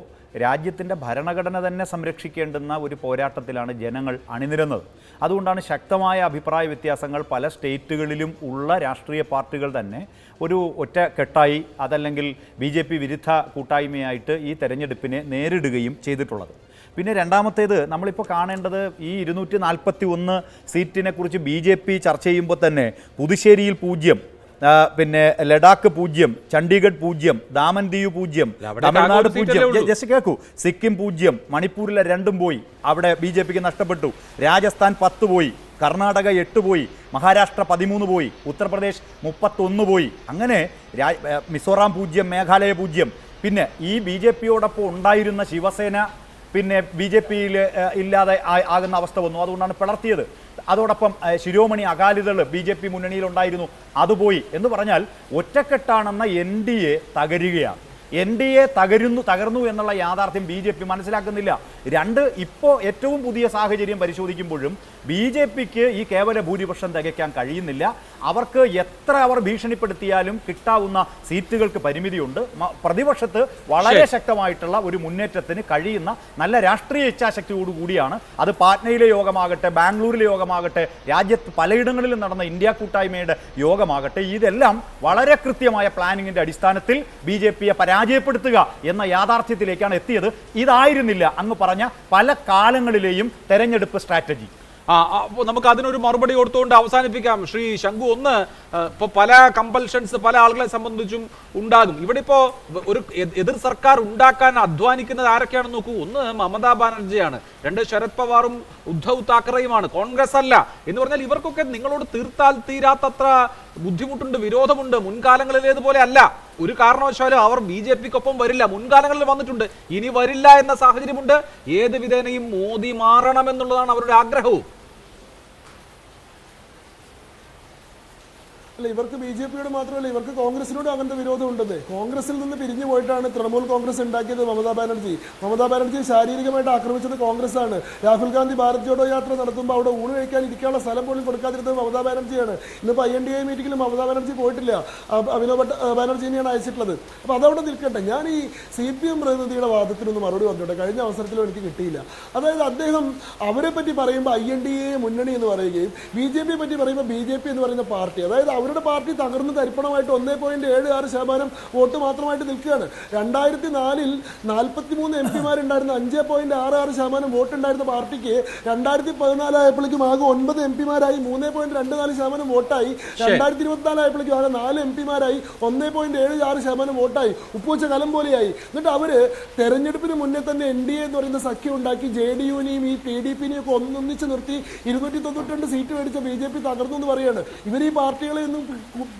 രാജ്യത്തിൻ്റെ ഭരണഘടന തന്നെ സംരക്ഷിക്കേണ്ടുന്ന ഒരു പോരാട്ടത്തിലാണ് ജനങ്ങൾ അണിനിരുന്നത്. അതുകൊണ്ടാണ് ശക്തമായ അഭിപ്രായ വ്യത്യാസങ്ങൾ പല സ്റ്റേറ്റുകളിലും ഉള്ള രാഷ്ട്രീയ പാർട്ടികൾ തന്നെ ഒരു ഒറ്റക്കെട്ടായി അതല്ലെങ്കിൽ BJP വിരുദ്ധ കൂട്ടായ്മയായിട്ട് ഈ തെരഞ്ഞെടുപ്പിനെ നേരിടുകയും ചെയ്തിട്ടുള്ളത്. പിന്നെ രണ്ടാമത്തേത്, നമ്മളിപ്പോൾ കാണേണ്ടത് ഈ 241 സീറ്റിനെ കുറിച്ച് BJP ചർച്ച ചെയ്യുമ്പോൾ തന്നെ പുതുശ്ശേരിയിൽ 0, പിന്നെ ലഡാക്ക് 0, ചണ്ഡീഗഡ് 0, ദാമൻ ദിയു 0, തമിഴ്നാട് 0, ജസ്റ്റ് കേൾക്കൂ, സിക്കിം 0, മണിപ്പൂരിലെ 2 പോയി, അവിടെ BJPക്ക് നഷ്ടപ്പെട്ടു. രാജസ്ഥാൻ 10 പോയി, കർണാടക 8 പോയി, മഹാരാഷ്ട്ര 13 പോയി, ഉത്തർപ്രദേശ് 31 പോയി. അങ്ങനെ മിസോറാം 0, മേഘാലയ 0. പിന്നെ ഈ BJP-യോടൊപ്പം ഉണ്ടായിരുന്ന ശിവസേന പിന്നെ BJP-യിൽ ഇല്ലാതെ ആകുന്ന അവസ്ഥ വന്നു. അതുകൊണ്ടാണ് പിളർത്തിയത്. അതോടൊപ്പം ശിരോമണി അകാലിദൾ BJP മുന്നണിയിലുണ്ടായിരുന്നു, അതുപോയി. എന്ന് പറഞ്ഞാൽ ഒറ്റക്കെട്ടാണെന്ന NDA തകരുകയാണ്. NDA തകർന്നു എന്നുള്ള യാഥാർത്ഥ്യം BJP മനസ്സിലാക്കുന്നില്ല. ഇപ്പോൾ ഏറ്റവും പുതിയ സാഹചര്യം പരിശോധിക്കുമ്പോഴും BJP-ക്ക് ഈ കേവല ഭൂരിപക്ഷം തികയ്ക്കാൻ കഴിയുന്നില്ല. അവർക്ക് എത്ര അവർ ഭീഷണിപ്പെടുത്തിയാലും കിട്ടാവുന്ന സീറ്റുകൾക്ക് പരിമിതിയുണ്ട്. പ്രതിപക്ഷത്ത് വളരെ ശക്തമായിട്ടുള്ള ഒരു മുന്നേറ്റത്തിന് കഴിയുന്ന നല്ല രാഷ്ട്രീയ ഇച്ഛാശക്തിയോടുകൂടിയാണ്. അത് പാറ്റ്നയിലെ യോഗമാകട്ടെ, ബാംഗ്ലൂരിലെ യോഗമാകട്ടെ, രാജ്യത്ത് പലയിടങ്ങളിലും നടന്ന ഇന്ത്യ കൂട്ടായ്മയുടെ യോഗമാകട്ടെ, ഇതെല്ലാം വളരെ കൃത്യമായ പ്ലാനിങ്ങിന്റെ അടിസ്ഥാനത്തിൽ BJP-യെ പരാജയപ്പെടുത്തുക എന്ന യാഥാർത്ഥ്യത്തിലേക്കാണ് എത്തിയത്. ഇതായിരുന്നില്ല അങ്ങ് പറഞ്ഞ പല കാലങ്ങളിലെയും തെരഞ്ഞെടുപ്പ് സ്ട്രാറ്റജി. അപ്പോൾ നമുക്ക് അതിനൊരു മറുപടി കൊടുത്തുകൊണ്ട് അവസാനിപ്പിക്കാം. ശ്രീ ശംഖു, ഒന്ന് ഇപ്പോൾ പല കമ്പൽഷൻസ് പല ആളുകളെ സംബന്ധിച്ചും ഉണ്ടാകും. ഇവിടെ ഇപ്പോൾ ഒരു എതിർ സർക്കാർ ഉണ്ടാക്കാൻ അധ്വാനിക്കുന്നത് ആരൊക്കെയാണെന്ന് നോക്കൂ. ഒന്ന് മമതാ ബാനർജിയാണ്, 2 ശരത് പവാറും ഉദ്ധവ് താക്കറെയുമാണ്, കോൺഗ്രസ് അല്ല. എന്ന് പറഞ്ഞാൽ ഇവർക്കൊക്കെ നിങ്ങളോട് തീർത്താൽ തീരാത്തത്ര ബുദ്ധിമുട്ടുണ്ട്, വിരോധമുണ്ട്. മുൻകാലങ്ങളിലേതുപോലെ അല്ല. ഒരു കാരണവശാലും അവർ BJP-ക്കൊപ്പം വരില്ല. മുൻകാലങ്ങളിൽ വന്നിട്ടുണ്ട്, ഇനി വരില്ല എന്ന സാഹചര്യമുണ്ട്. ഏത് വിധേനയും മോദി മാറണമെന്നുള്ളതാണ് അവരുടെ ആഗ്രഹവും. അല്ല, ഇവർക്ക് BJP-യോട് മാത്രമല്ല, ഇവർക്ക് കോൺഗ്രസിനോട് അങ്ങനത്തെ വിരോധം ഉണ്ടെന്ന്. കോൺഗ്രസിൽ നിന്ന് പിരിഞ്ഞു പോയിട്ടാണ് തൃണമൂൽ കോൺഗ്രസ് ഉണ്ടാക്കിയത് മമതാ ബാനർജി ശാരീരികമായിട്ട് ആക്രമിച്ചത് കോൺഗ്രസ് ആണ്. രാഹുൽ ഗാന്ധി ഭാരത് ജോഡോ യാത്ര നടത്തുമ്പോൾ അവിടെ ഊണ് കഴിക്കാൻ ഇരിക്കാനുള്ള സ്ഥലം പോലും കൊടുക്കാതിരുന്നത് മമതാ ബാനർജിയാണ്. ഇന്നിപ്പോൾ INDA മീറ്റിംഗിൽ മമതാ ബാനർജി പോയിട്ടില്ല, അഭിനവ് ബാനർജിനെയാണ് അയച്ചിട്ടുള്ളത്. അപ്പോൾ അതവിടെ നിൽക്കട്ടെ. ഞാൻ ഈ CPM പ്രതിനിധിയുടെ വാദത്തിനൊന്ന് മറുപടി പറഞ്ഞോട്ടെ. കഴിഞ്ഞ അവസരത്തിലും എനിക്ക് കിട്ടിയില്ല. അതായത് അദ്ദേഹം അവരെ പറ്റി പറയുമ്പോൾ INDA മുന്നണി എന്ന് പറയുകയും BJP പറ്റി പറയുമ്പോൾ BJP എന്ന് പറയുന്ന പാർട്ടി, അതായത് അവരുടെ പാർട്ടി തകർന്ന് തരിപ്പണമായിട്ട് 1.76% വോട്ട് മാത്രമായിട്ട് നിൽക്കുകയാണ്. 2004-ൽ 43 MP-മാരുണ്ടായിരുന്ന 5.66% വോട്ട് ഉണ്ടായിരുന്ന പാർട്ടിക്ക് 2014 ആയപ്പോഴേക്കും ആകെ 9 MP-മാരായി 3.24% വോട്ടായി. 2024 ആയപ്പോഴേക്കും ആകെ 4 MP-മാരായി 1.76% വോട്ടായി. ഉപ്പുവെച്ച കലം പോലെയായി. എന്നിട്ട് അവര് തെരഞ്ഞെടുപ്പിന് മുന്നേ തന്നെ NDA എന്ന് പറയുന്ന സഖ്യം ഉണ്ടാക്കി JDU-നെയും ഈ PDP-നെയും ഒക്കെ ഒന്നിച്ച് നിർത്തി 292 സീറ്റ് മേടിച്ച BJP തകർന്നു എന്ന് പറയാണ്. ഇവർ ഈ പാർട്ടികളെ ഒന്നും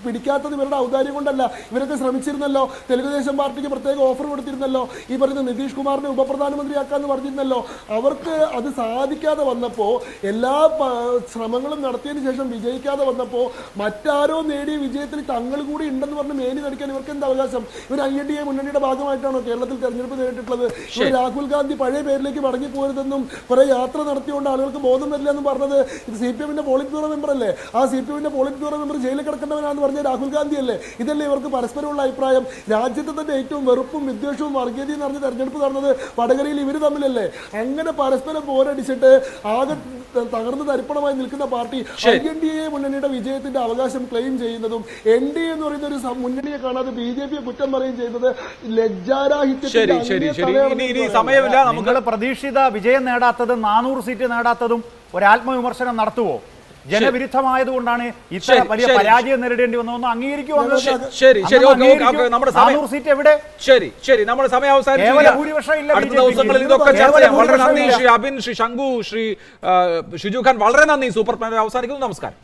പിടിക്കാത്തത് ഇവരുടെ ഔദാര്യം കൊണ്ടല്ല. ഇവരൊക്കെ ശ്രമിച്ചിരുന്നല്ലോ. തെലുങ്കുദേശം പാർട്ടിക്ക് പ്രത്യേക ഓഫർ കൊടുത്തിരുന്നല്ലോ. ഈ പറയുന്ന നിതീഷ് കുമാറിനെ ഉപപ്രധാനമന്ത്രിയാക്കാന്ന് പറഞ്ഞിരുന്നല്ലോ. അവർക്ക് അത് സാധിക്കാതെ വന്നപ്പോൾ, എല്ലാ ശ്രമങ്ങളും നടത്തിയതിനു ശേഷം വിജയിക്കാതെ വന്നപ്പോൾ, മറ്റാരോ നേടിയ വിജയത്തിൽ തങ്ങൾ കൂടി ഉണ്ടെന്ന് പറഞ്ഞ് മേനി നടിക്കാൻ ഇവർക്ക് എന്ത് അവകാശം? ഇവർ INDA മുന്നണിയുടെ ഭാഗമായിട്ടാണോ കേരളത്തിൽ തെരഞ്ഞെടുപ്പ് നേരിട്ടുള്ളത്? ഇവർ രാഹുൽ ഗാന്ധി പഴയ പേരിലേക്ക് മടങ്ങിപ്പോരുതെന്നും കുറെ യാത്ര നടത്തിയോണ്ട് ആളുകൾക്ക് ബോധം വരില്ല എന്നും പറഞ്ഞത് ഇത് CPM-ന്റെ പോളിറ്റ് ബ്യൂറോ മെമ്പർ അല്ലേ? ആ CPM-ന്റെ പോളിറ്റ് ബ്യൂറോ മെമ്പർ ജയിലിൽ കിടക്കേണ്ടവനാണെന്ന് പറഞ്ഞ രാഹുൽ ഗാന്ധി അല്ലേ? ഇതല്ലേ ഇവർക്ക് പരസ്പരമുള്ള അഭിപ്രായം? രാജ്യത്തെ തന്നെ ഏറ്റവും വെറുപ്പും വിദ്വേഷവും വർഗീയതയും നിറഞ്ഞ തെരഞ്ഞെടുപ്പ് നടന്നത് വടകരയിൽ ഇവർ തമ്മിലല്ലേ? അങ്ങനെ പരസ്പരം പോരടിച്ചിട്ട് ആകെ തകർന്ന് തരിപ്പണമായി നിൽക്കുന്ന പാർട്ടി INDA മുന്നണിയുടെ വിജയത്തിന്റെ അവകാശം ക്ലെയിം ചെയ്യുന്നതും NDA എന്ന് പറയുന്ന ഒരു മുന്നണിയെ കാണാതെ BJP-യെ കുറ്റം പറയുകയും ചെയ്യുന്നത് ലജ്ജാരാഹിത്യത്തിന്റെ നിങ്ങൾ പ്രതീക്ഷിത വിജയം നേടാത്തതും 400 സീറ്റ് നേടാത്തതും ഒരു ആത്മവിമർശനം നടത്തുവോ? ജനവിരുദ്ധമായതുകൊണ്ടാണ് ഇത്ര വലിയ പരാജയം നേരിടേണ്ടി വന്നതെന്ന് അംഗീകരിക്കുവാണ്. സീറ്റ് എവിടെ? ശരി, നമ്മുടെ സമയം അവസാനിച്ചു. അടുത്ത ദിവസങ്ങളിൽ ഇതൊക്കെ ചർച്ച ചെയ്യാം. വളരെ നന്ദി ശ്രീ അബിൻ, ശ്രീ ശംഖു, ശ്രീ ഷിജു ഖാൻ. വളരെ നന്ദി. സൂപ്പർ പാനൽ അവസാനിക്കുന്നു. നമസ്കാരം.